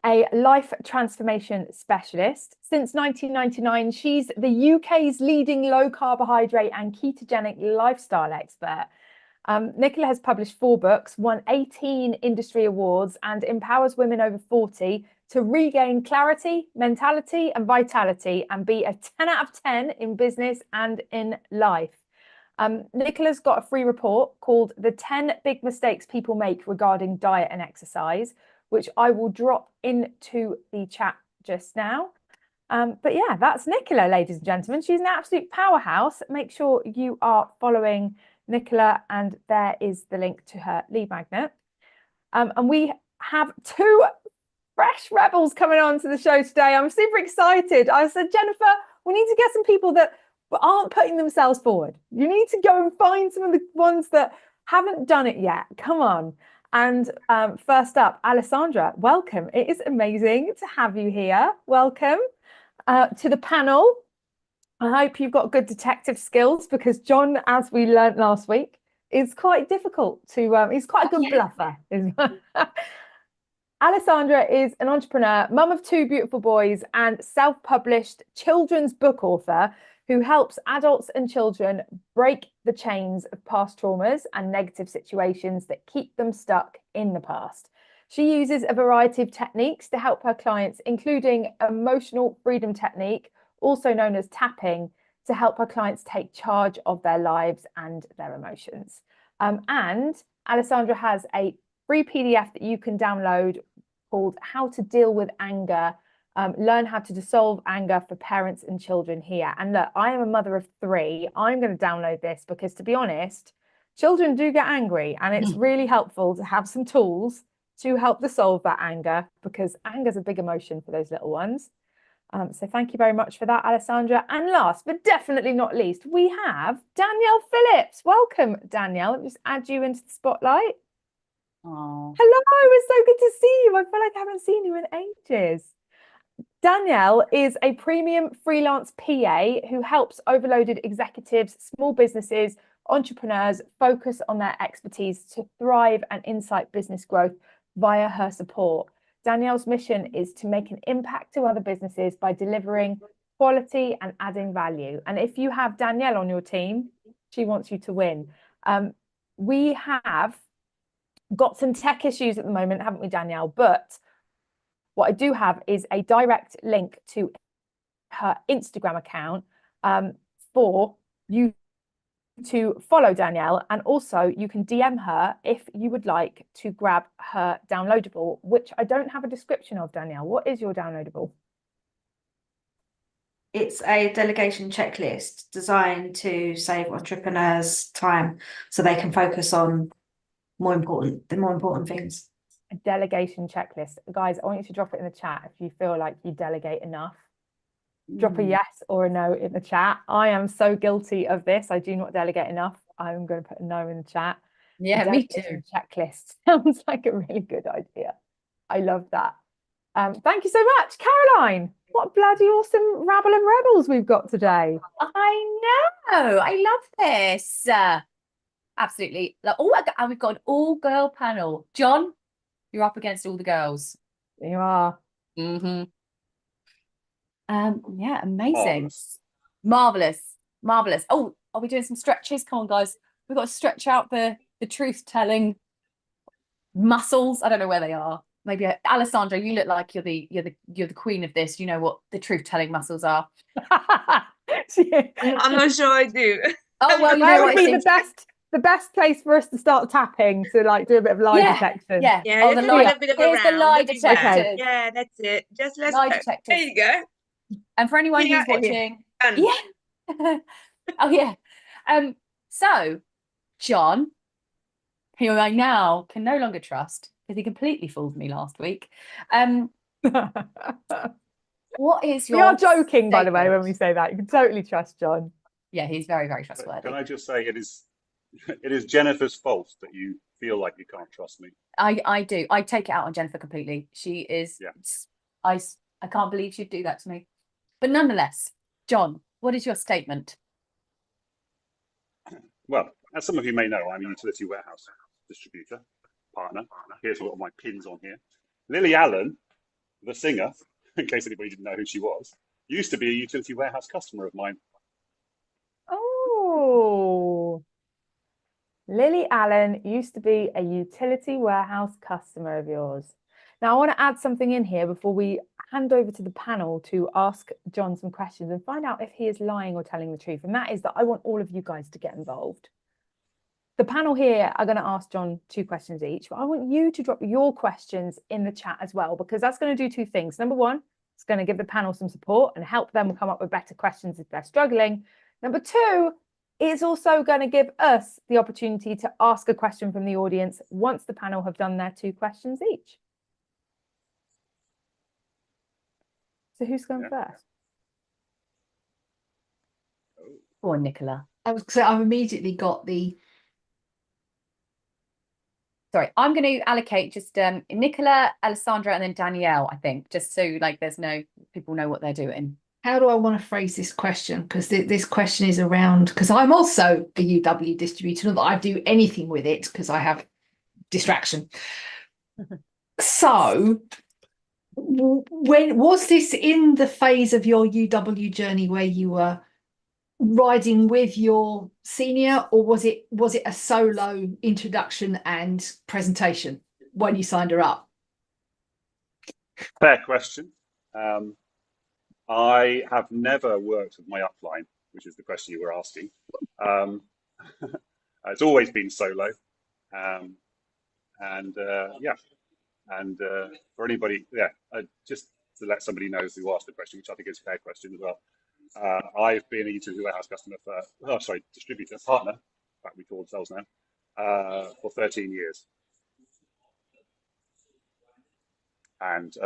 a life transformation specialist. Since 1999, she's the UK's leading low carbohydrate and ketogenic lifestyle expert. Nicola has published 4 books, won 18 industry awards, and empowers women over 40 to regain clarity, mentality, and vitality, and be a 10 out of 10 in business and in life. Nicola's got a free report called The 10 Big Mistakes People Make Regarding Diet and Exercise, which I will drop into the chat just now. But yeah, that's Nicola, ladies and gentlemen. She's an absolute powerhouse. Make sure you are following Nicola, and there is the link to her lead magnet. And we have 2 fresh rebels coming on to the show today. I'm super excited. I said, Jennifer, we need to get some people that aren't putting themselves forward. You need to go and find some of the ones that haven't done it yet. Come on. And first up, Alessandra, welcome. It is amazing to have you here. Welcome to the panel. I hope you've got good detective skills, because John, as we learnt last week, is quite difficult to, he's quite a good bluffer. Alessandra is an entrepreneur, mum of 2 beautiful boys, and self-published children's book author who helps adults and children break the chains of past traumas and negative situations that keep them stuck in the past. She uses a variety of techniques to help her clients, including emotional freedom technique, also known as tapping, to help her clients take charge of their lives and their emotions. And Alessandra has a free PDF that you can download called How to Deal with Anger, Learn How to Dissolve Anger for Parents and Children here. And look, I am a mother of 3. I'm going to download this because, to be honest, children do get angry, and it's really helpful to have some tools to help dissolve that anger, because anger is a big emotion for those little ones. So thank you very much for that, Alessandra. And last but definitely not least, we have Danielle Phillips. Welcome, Danielle. Let me just add you into the spotlight. Oh. Hello, it's so good to see you. I feel like I haven't seen you in ages. Danielle is a premium freelance PA who helps overloaded executives, small businesses, entrepreneurs focus on their expertise to thrive and incite business growth via her support. Danielle's mission is to make an impact to other businesses by delivering quality and adding value. And if you have Danielle on your team, she wants you to win. We have got some tech issues at the moment, haven't we, Danielle? But what I do have is a direct link to her Instagram account for you to follow Danielle, and also you can DM her if you would like to grab her downloadable, which I don't have a description of. Danielle, what is your downloadable? It's a delegation checklist designed to save entrepreneurs time so they can focus on the more important things. A delegation checklist. Guys, I want you to drop it in the chat if you feel like you delegate enough. Drop a yes or a no in the chat. I am so guilty of this. I do not delegate enough. I'm going to put a no in the chat. Yeah, me too. Checklist sounds like a really good idea. I love that. Thank you so much, Caroline. What bloody awesome rabble of rebels we've got today. I know. I love this. Absolutely. Like, we've got an all-girl panel. John, you're up against all the girls. You are. Mm-hmm. Yeah, amazing. Marvelous. Oh, are we doing some stretches? Come on, guys. We've got to stretch out the truth-telling muscles. I don't know where they are. Maybe Alessandra, you look like you're the queen of this. You know what the truth-telling muscles are. I'm not sure I do. Oh well, you that know would be the best place for us to start tapping, to like do a bit of lie detection. Yeah. Oh, the lie. Here's the lie detectors. Yeah, that's it. Just let's lie go. detectors. There you go. And for anyone who's watching, yeah. Oh yeah. So John, who I now can no longer trust because he completely fooled me last week. What is your? We are joking, by the way, when we say that. You can totally trust John. Yeah, he's very, very trustworthy. Can I just say it is Jennifer's fault that you feel like you can't trust me. I do. I take it out on Jennifer completely. She is. Yeah. I can't believe she'd do that to me. But nonetheless, John, what is your statement? Well, as some of you may know, I'm a utility warehouse distributor partner. Here's a lot of my pins on here. Lily Allen, the singer, in case anybody didn't know who she was, used to be a utility warehouse customer of mine. Oh, Lily Allen used to be a utility warehouse customer of yours. Now, I want to add something in here before we hand over to the panel to ask John some questions and find out if he is lying or telling the truth. And that is that I want all of you guys to get involved. The panel here are going to ask John 2 questions each, but I want you to drop your questions in the chat as well, because that's going to do 2 things. Number 1, it's going to give the panel some support and help them come up with better questions if they're struggling. Number 2, it's also going to give us the opportunity to ask a question from the audience once the panel have done their 2 questions each. So who's going first? Go on, Nicola. I was so I've immediately got the. Sorry, I'm going to allocate just Nicola, Alessandra, and then Danielle, I think, just so like there's no people know what they're doing. How do I want to phrase this question? Because this question is around, because I'm also a UW distributor, not that I do anything with it because I have distraction. So when was this in the phase of your UW journey where you were riding with your senior, or was it a solo introduction and presentation when you signed her up? Fair question. I have never worked with my upline, which is the question you were asking. It's always been solo. For anybody, just to let somebody know who asked the question, which I think is a fair question as well. I've been a utility warehouse customer distributor, partner, in fact we call ourselves now, for 13 years. And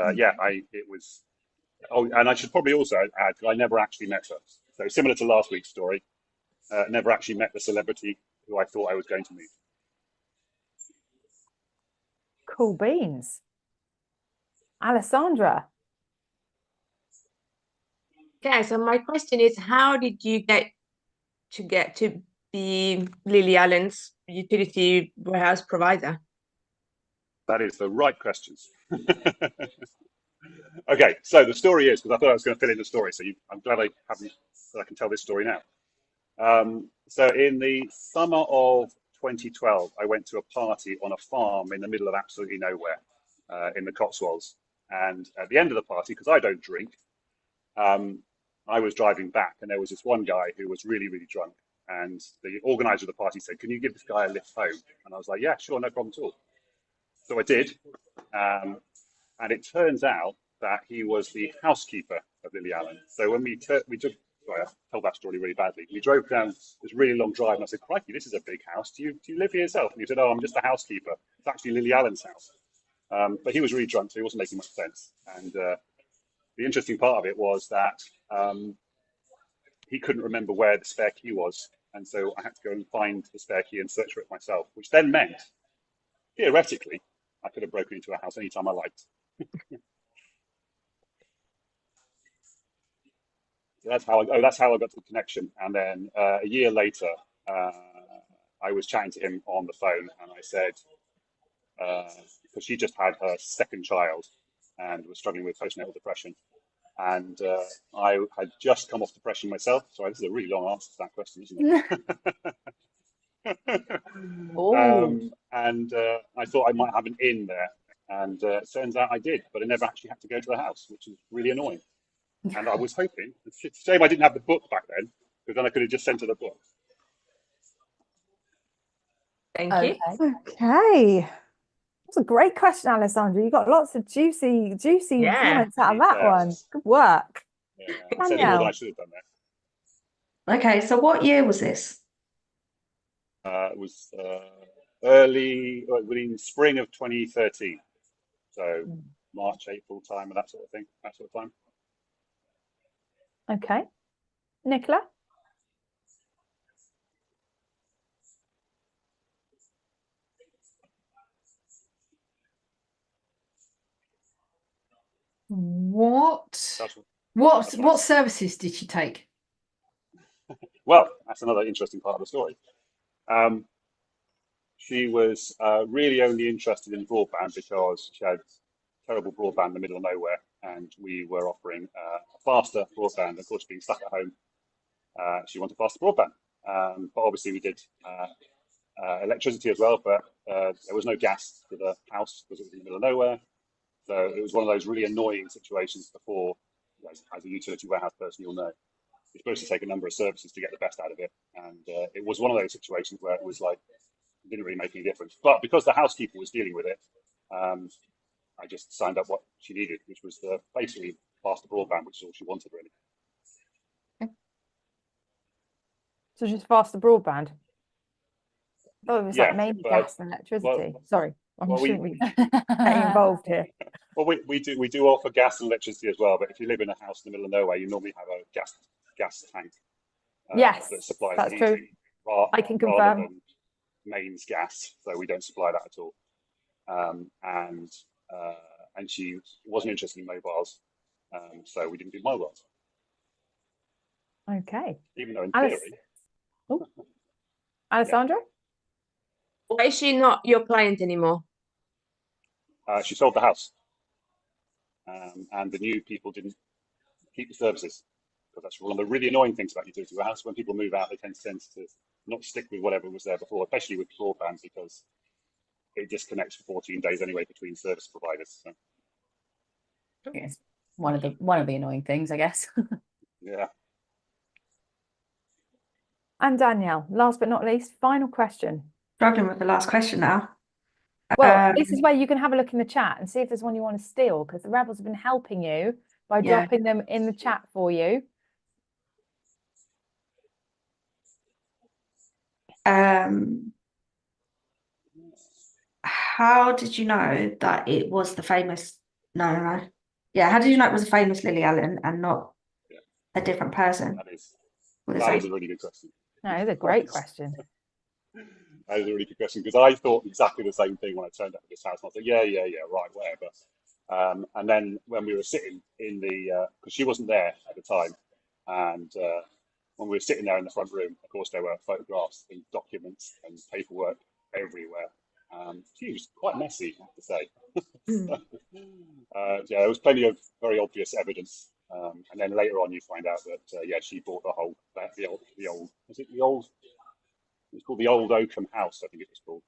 and I should probably also add, I never actually met her. So similar to last week's story, never actually met the celebrity who I thought I was going to meet. Cool beans. Alessandra. Okay, so my question is, how did you get to be Lily Allen's utility warehouse provider? That is the right questions. Okay, so the story is, because I thought I was going to fill in the story, so I'm glad I can tell this story now. So in the summer of 2012, I went to a party on a farm in the middle of absolutely nowhere in the Cotswolds. And at the end of the party, because I don't drink, I was driving back, and there was this one guy who was really, really drunk. And the organizer of the party said, "Can you give this guy a lift home?" And I was like, "Yeah, sure, no problem at all." So I did. And it turns out that he was the housekeeper of Lily Allen. So when we took, sorry, I told that story really badly. We drove down this really long drive, and I said, "Crikey, this is a big house. Do you live here yourself?" And he said, "Oh, I'm just a housekeeper. It's actually Lily Allen's house." But he was really drunk, so he wasn't making much sense. And the interesting part of it was that he couldn't remember where the spare key was. And so I had to go and find the spare key and search for it myself, which then meant, theoretically, I could have broken into a house anytime I liked. So that's how I got to the connection. And then a year later, I was chatting to him on the phone, and I said, because she just had her 2nd child and was struggling with postnatal depression, and I had just come off depression myself. Sorry, this is a really long answer to that question, isn't it? And I thought I might have an in there, and it turns out I did, but I never actually had to go to the house, which is really annoying. And I was hoping, it's a shame I didn't have the book back then, because then I could have just sent her the book. Thank you. Okay. That's a great question, Alessandra. You got lots of juicy comments out of that one. Good work. Yeah, I said more than I should have done there. Okay, so what year was this? It was within spring of 2013. So March, April time, and that sort of thing, that sort of time. Okay. Nicola? What services did she take? Well, that's another interesting part of the story. She was really only interested in broadband because she had terrible broadband in the middle of nowhere, and we were offering faster broadband. Of course, being stuck at home, she wanted faster broadband. But obviously, we did electricity as well, but there was no gas to the house because it was in the middle of nowhere. So it was one of those really annoying situations before, as a utility warehouse person, you'll know, you're supposed to take a number of services to get the best out of it. And it was one of those situations where it was like, it didn't really make any difference. But because the housekeeper was dealing with it, I just signed up what she needed, which was basically faster broadband, which is all she wanted, really. So just faster broadband. I thought it was like mainly but, gas and electricity. Sorry, I shouldn't be getting Getting involved here. Well, we do offer gas and electricity as well, but if you live in a house in the middle of nowhere, you normally have a gas tank. Yes, that supplies that's heating, true. I can confirm. rather than mains gas, so we don't supply that at all. And she wasn't interested in mobiles, so we didn't do mobiles. Okay. Even though in theory. Oh. Alessandra? Why is she not your client anymore? She sold the house, and the new people didn't keep the services, because that's one of the really annoying things about utility warehouse. When people move out, they tend to not stick with whatever was there before, especially with broadband, because it disconnects for 14 days anyway between service providers. So. Yes. One of the annoying things, I guess. Yeah. And Danielle, last but not least, final question. Struggling with the last question now. Well, this is where you can have a look in the chat and see if there's one you want to steal, because the rebels have been helping you by dropping them in the chat for you. How did you know that it was the famous? No. Yeah, how did you know it was a famous Lily Allen and not a different person? That is a really good question. No, it's a great question. That is a really good question, because I thought exactly the same thing when I turned up at this house. And I thought, yeah, right, whatever. And then when we were sitting in the, because she wasn't there at the time, and when we were sitting there in the front room, of course, there were photographs and documents and paperwork everywhere. She was quite messy, I have to say. There was plenty of very obvious evidence. And then later on, you find out that she bought the old, was it the old? It's called the Old Oakham House, I think it was called.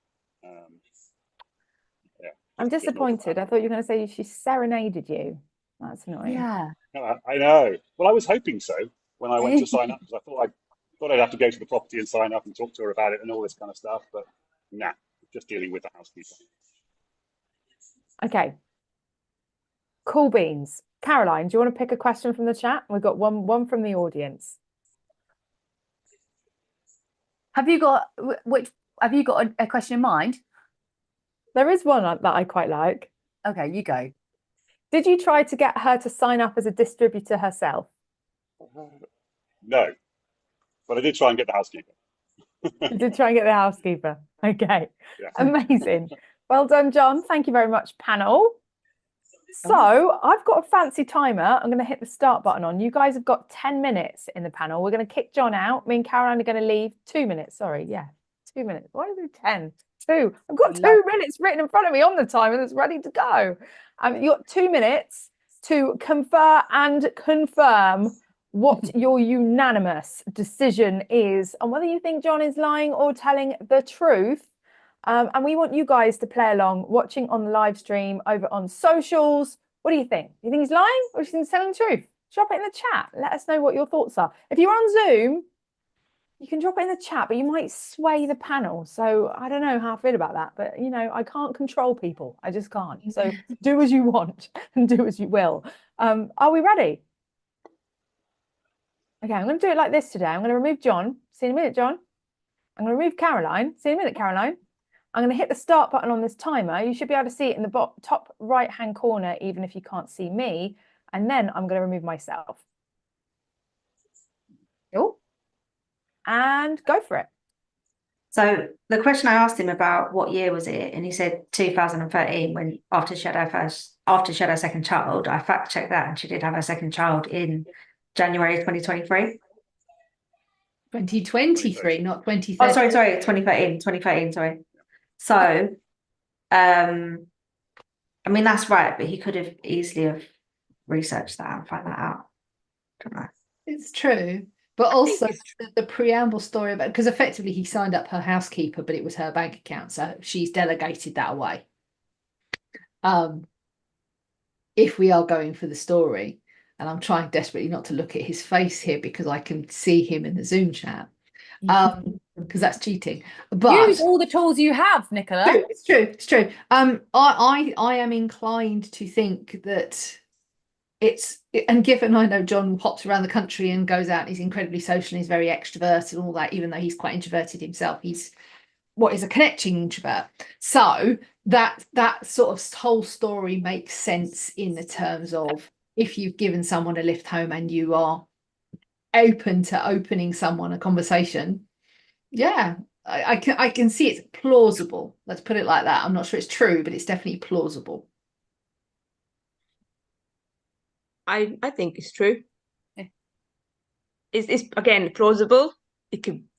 I'm disappointed. I thought you were going to say she serenaded you. That's annoying. Yeah. I know. Well, I was hoping so when I went to sign up, because I thought I'd have to go to the property and sign up and talk to her about it and all this kind of stuff. But nah, just dealing with the housekeeper. Okay. Cool beans. Caroline, do you want to pick a question from the chat? We've got one from the audience. Have you got a question in mind? There is one that I quite like. Okay, you go. Did you try to get her to sign up as a distributor herself? No, but I did try and get the housekeeper. You did try and get the housekeeper. Okay, yeah. Amazing. Well done, John. Thank you very much, panel. So I've got a fancy timer. I'm going to hit the start button on. You guys have got 10 minutes in the panel. We're going to kick John out. Me and Caroline are going to leave 2 minutes. Sorry, 2 minutes. Why is it 10? 2. I've got 2 minutes written in front of me on the timer that's ready to go. You've got 2 minutes to confer and confirm what your unanimous decision is on whether you think John is lying or telling the truth. And we want you guys to play along, watching on the live stream over on socials. What do you think? Do you think he's lying or do you think he's telling the truth? Drop it in the chat. Let us know what your thoughts are. If you're on Zoom, you can drop it in the chat, but you might sway the panel. So I don't know how I feel about that, but I can't control people. I just can't. So do as you want and do as you will. Are we ready? Okay, I'm going to do it like this today. I'm going to remove John. See you in a minute, John. I'm going to remove Caroline. See you in a minute, Caroline. I'm going to hit the start button on this timer. You should be able to see it in the top right-hand corner, even if you can't see me. And then I'm going to remove myself. Cool. And go for it. So the question I asked him about what year was it, and he said 2013, when after she had her second child. I fact checked that, and she did have her second child in January 2023. 2023, not 2013. Oh, sorry, 2013, sorry. So, I mean, that's right, but he could have easily have researched that and found that out. I don't know. It's true. But also the preamble story about, because effectively he signed up her housekeeper, but it was her bank account. So she's delegated that away. if we are going for the story, and I'm trying desperately not to look at his face here because I can see him in the Zoom chat, because that's cheating. But use all the tools you have, Nicola. it's true. I am inclined to think that and given I know John hops around the country and goes out, and he's incredibly social and he's very extroverted and all that, even though he's quite introverted himself, he's what is a connecting introvert. So that sort of whole story makes sense in the terms of if you've given someone a lift home and you are open to opening someone a conversation. Yeah, I can see it's plausible. Let's put it like that. I'm not sure it's true, but it's definitely plausible. I think it's true. Yeah. It's again plausible.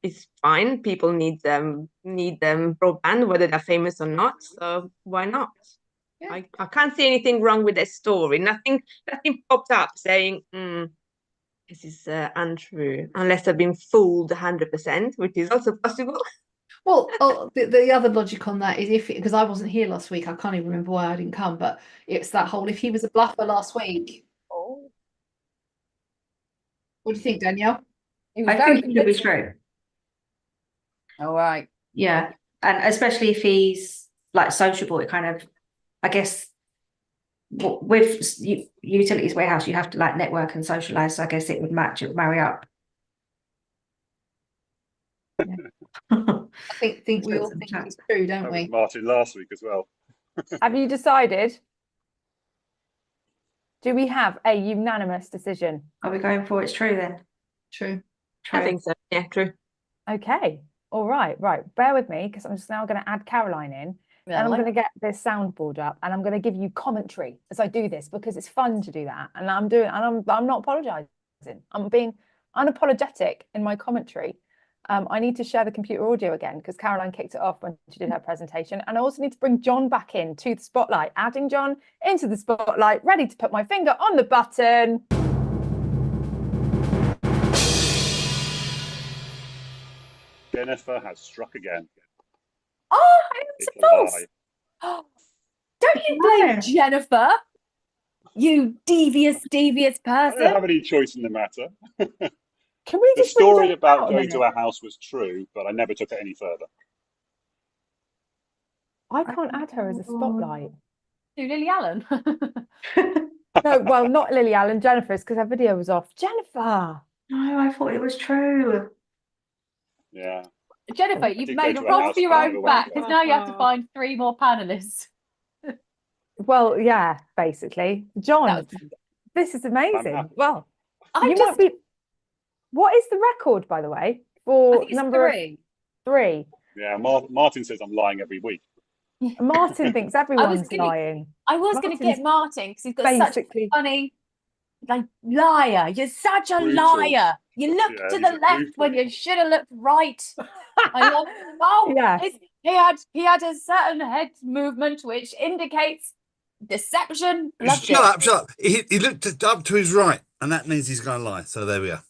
It's fine. People need them broadband, whether they're famous or not. So why not? Yeah. I can't see anything wrong with their story. Nothing popped up saying this is untrue, unless I've been fooled 100%, which is also possible. Well, the other logic on that is because I wasn't here last week, I can't even remember why I didn't come, but it's that whole if he was a bluffer last week. Oh. What do you think, Danielle? I think it could be true. All right. Yeah. And especially if he's like sociable, it kind of, I guess, with utilities warehouse, you have to like network and socialize. So I guess it would marry up. Yeah. I think we all think it's true, don't we? Martin last week as well. Have you decided? Do we have a unanimous decision? Are we going for it's true then? True. I think so. Yeah, true. Okay. All right. Bear with me because I'm just now going to add Caroline in. And I'm going to get this soundboard up and I'm going to give you commentary as I do this because it's fun to do that. And I'm not apologizing. I'm being unapologetic in my commentary. I need to share the computer audio again because Caroline kicked it off when she did her presentation. And I also need to bring John back in to the spotlight, adding John into the spotlight, ready to put my finger on the button. Jennifer has struck again. Oh, it's false. Don't you blame Jennifer, you devious person. I don't have any choice in the matter. Can we the story about going to a house was true, but I never took it any further. I can't add her as a spotlight. Who, Lily Allen? No, well, not Lily Allen, Jennifer's, because her video was off. Jennifer! No, I thought it was true. Yeah. Jennifer, you've made a run for your own back because now you have to find 3 more panelists. Well, yeah, basically. John, this is amazing. Well, you might be... What is the record, by the way, for number 3? Yeah, Martin says I'm lying every week. Martin thinks everyone's lying. I was going to get Martin because he's got such a funny, like, liar. You're such a liar. You look to the left when you should have looked right. I love him. Oh, yeah. He had a certain head movement which indicates deception. Shut up. He looked up to his right, and that means he's going to lie. So there we are.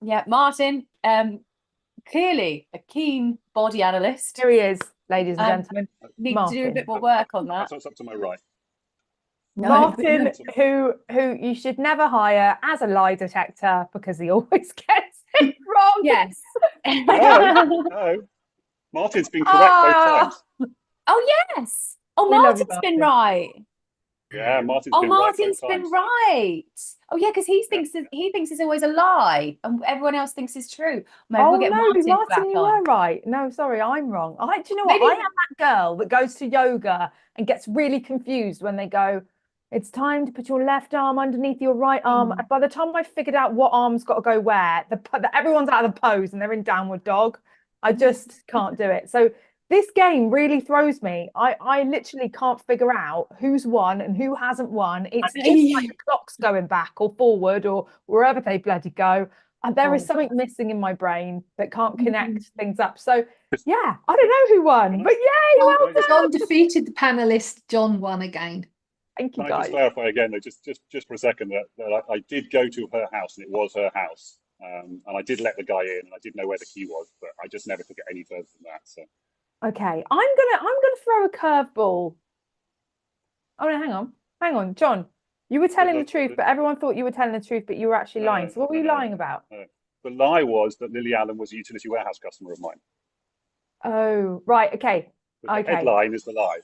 Yeah. Martin, clearly a keen body analyst. Here he is, ladies and gentlemen. Need to do a bit more work on that. That's up to my right. Martin, who you should never hire as a lie detector because he always gets it wrong. Yes. No. Martin's been correct both times. Oh, yes. Oh, Martin's been right. Yeah, Martin's been right. Oh, yeah, because he thinks it's always a lie, and everyone else thinks it's true. Maybe we'll get Martin, you were right. No, sorry, I'm wrong. Do you know what? I am that girl that goes to yoga and gets really confused when they go, it's time to put your left arm underneath your right arm. And by the time I figured out what arm's got to go where, everyone's out of the pose and they're in downward dog. I just can't do it. So this game really throws me. I literally can't figure out who's won and who hasn't won. It's just like the clock's going back or forward or wherever they bloody go. And there is something missing in my brain that can't connect things up. So, yeah, I don't know who won, but yay, well done. John defeated the panelist. John won again. Thank you, guys. Can I just clarify again, though, just for a second, that I did go to her house and it was her house. And I did let the guy in and I did know where the key was, but I just never took it any further than that. So. Okay, I'm gonna throw a curveball. Oh no, hang on. Hang on, John. You were telling the- the truth, but everyone thought you were telling the truth, but you were actually lying. So what were you lying about? The lie was that Lily Allen was a utility warehouse customer of mine. Oh, right. Okay. The Okay. headline is the lie.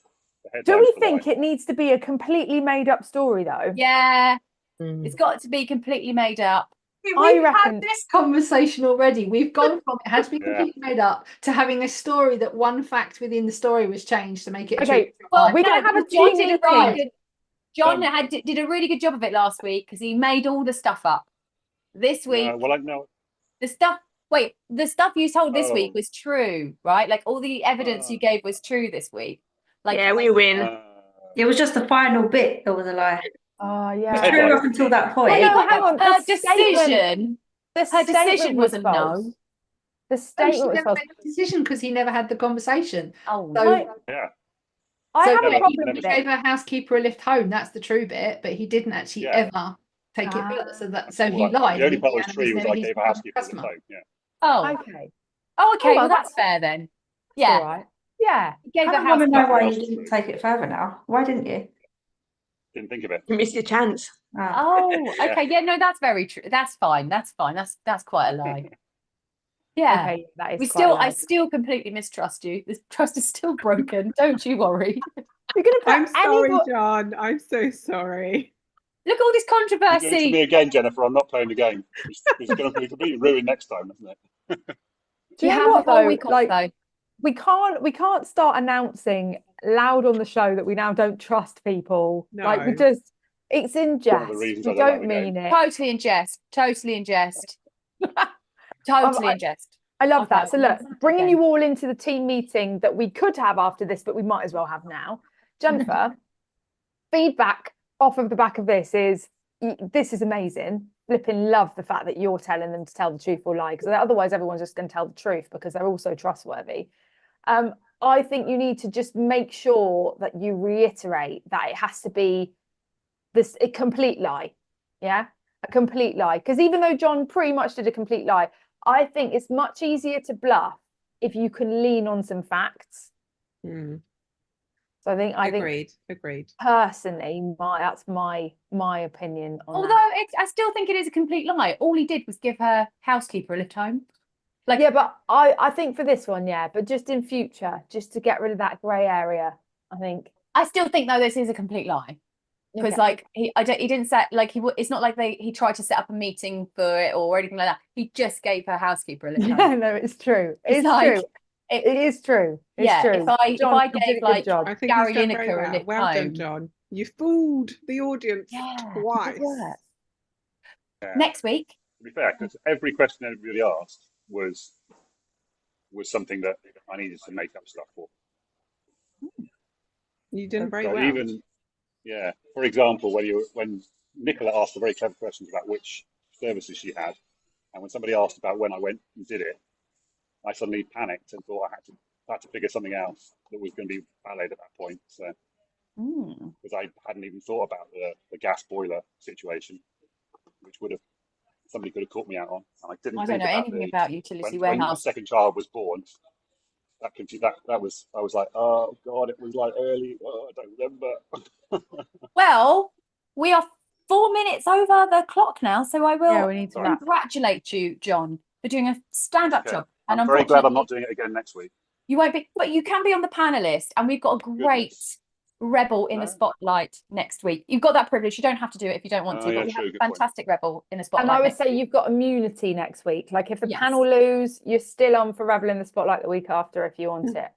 Do we think it needs to be a completely made up story, though? Yeah. It's got to be completely made up. We've had this conversation already. We've gone from it had to be Yeah. completely made up to having a story that one fact within the story was changed to make it Okay, true. Well, we're going to have a John team did a meeting. really good. John did a really good job of it last week because he made all the stuff up. This week, well, I know. the stuff. Wait, the stuff you told this week Oh. was true, right? Like all the evidence you gave was true this week. Like, Yeah, we win. It was just the final bit that was a lie. Oh, It yeah. was true up until that point. Well, no, hang on. her The decision. Her decision statement was a false. no. The No, she statement was never false. made the decision because he never had the conversation. Oh, So, Yeah. I have a never- problem never with he it. gave her housekeeper a lift home. That's the true bit, but he didn't actually Yeah. ever take it further. So That's so all he right. lied. The only and part that was Anna true was never I his gave a housekeeper the customer. phone. Yeah. Oh, Okay. oh, okay. Oh, Well, well, that's fair then. That's all Yeah, right. Yeah. he gave I her want to know house. why you didn't take it further now. Why didn't you? Didn't think of it. You missed your chance. Oh, okay. Yeah, no, that's very true. That's fine. That's fine. That's quite a lie. Yeah. Okay, that is We quite still, a lie. I still completely mistrust you. This trust is still broken. Don't you worry. You're going to put I'm sorry, any... John. I'm so sorry. Look at all this You're doing it to controversy. me again, Jennifer. I'm not playing the game. It's going to be completely ruined next time, isn't it? Do you know have what, the whole though? week off, Like, though. we can't start announcing loud on the show that we now don't trust people. Like, we No. just... It's in One of jest. the reasons We I don't like don't the game. mean it. Totally in jest. Totally in jest. Totally in jest. I love Okay. that. So look, bringing Okay. you all into the team meeting that we could have after this, but we might as well have now. Jennifer, feedback off of the back of this is, this is amazing. Flipping love the fact that you're telling them to tell the truth or lie, because otherwise everyone's just going to tell the truth because they're all so trustworthy. I think you need to just make sure that you reiterate that it has to be a complete lie. Yeah, a complete lie. Because even though John pretty much did a complete lie, I think it's much easier to bluff if you can lean on some facts. Mm. So I think Agreed. personally, that's my opinion on Although that. I still think it is a complete lie. All he did was give her housekeeper a lift home. Like, Yeah, but I think for this one, yeah, but just in future, just to get rid of that grey area, I think. I still think though this is a complete lie. Because Okay. like he didn't set like it's not like he tried to set up a meeting for it or anything like that. He just gave her housekeeper a lift home. Yeah, no, it's true. It's like, true. It is true. It's yeah, true. if John, I you did gave a good like job. I think Gary he's done very Lineker a well. lift Well done, home. John. You fooled the audience Yeah, twice. good work. Yeah. Next week. To be fair, because every question everybody asked was something that I needed to make up stuff for. You did very So well. even, yeah, for example, when Nicola asked the very clever questions about which services she had, and when somebody asked about when I went and did it, I suddenly panicked and thought I had to figure something else that was going to be valid at that point. So because I hadn't even thought about the gas boiler situation, which somebody could have caught me out on, and I didn't. I don't know anything about utility when my warehouse. second child was born. That was, I was like, oh God, it was like early. Oh, I don't remember. Well, we are 4 minutes over the clock now, so I will Yeah, we need to wrap. congratulate you, John, for doing a stand-up job. And I'm very glad I'm unfortunately, not doing it again next week. you won't be, but you can be on the panelist, and we've got a great rebel in the spotlight next week. You've got that privilege. You don't have to do it if you don't want to, Oh, yeah, but we true, have a good point. fantastic rebel in the spotlight. And I would next say week. you've got immunity next week. Like if the Yes. panel lose, you're still on for Rebel in the Spotlight the week after if you want it.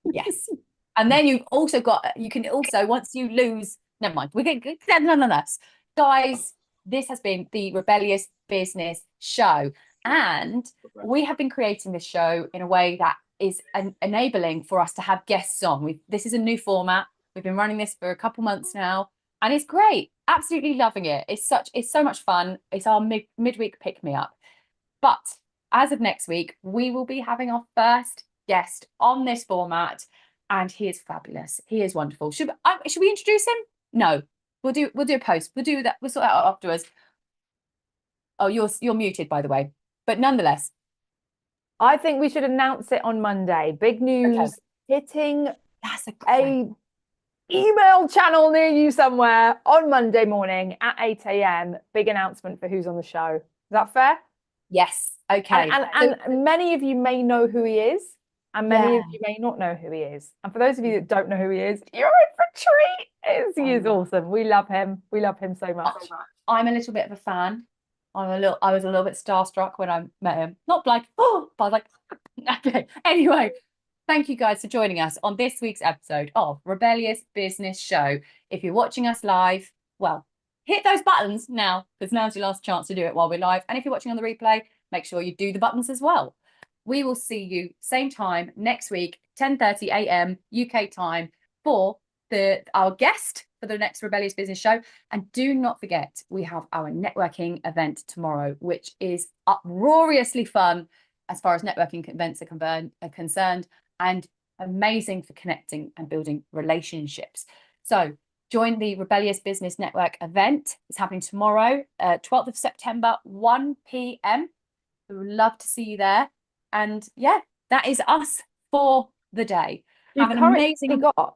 Yes. And then you can also, once you lose, never mind. We get none of this. Guys, this has been the Rebellious Business Show. And we have been creating this show in a way that is enabling for us to have guests on. This is a new format. We've been running this for a couple months now, and it's great. Absolutely loving it. It's so much fun. It's our midweek pick-me-up. But as of next week, we will be having our first guest on this format, and he is fabulous. He is wonderful. Should we introduce him? No, we'll do a post. We'll do that. We'll sort that out afterwards. Oh, you're muted, by the way, but nonetheless, I think we should announce it on Monday. Big news hitting that's email channel near you somewhere on Monday morning at 8 a.m. Big announcement for who's on the show. Is that fair? Yes. Okay. And many of you may know who he is, and many of you may not know who he is. And for those of you that don't know who he is, you're in for a treat. He is awesome. We love him. We love him so much. I'm a little bit of a fan. I was a little bit starstruck when I met him. Not like, oh, but I was like, okay. Anyway, thank you guys for joining us on this week's episode of Rebellious Business Show. If you're watching us live, well, hit those buttons now, because now's your last chance to do it while we're live. And if you're watching on the replay, make sure you do the buttons as well. We will see you same time next week, 10:30 a.m. UK time, for our guest for the next Rebellious Business Show. And do not forget, we have our networking event tomorrow, which is uproariously fun as far as networking events are concerned, and amazing for connecting and building relationships. So join the Rebellious Business Network event. It's happening tomorrow, 12th of September, 1 p.m. We would love to see you there. And yeah, that is us for the day. You've currently got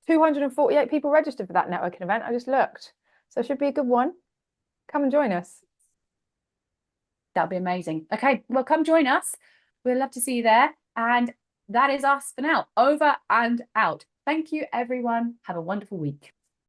248 people registered for that networking event. I just looked. So it should be a good one. Come and join us. That'll be amazing. Okay, well, come join us. We'd love to see you there. And that is us for now. Over and out. Thank you, everyone. Have a wonderful week.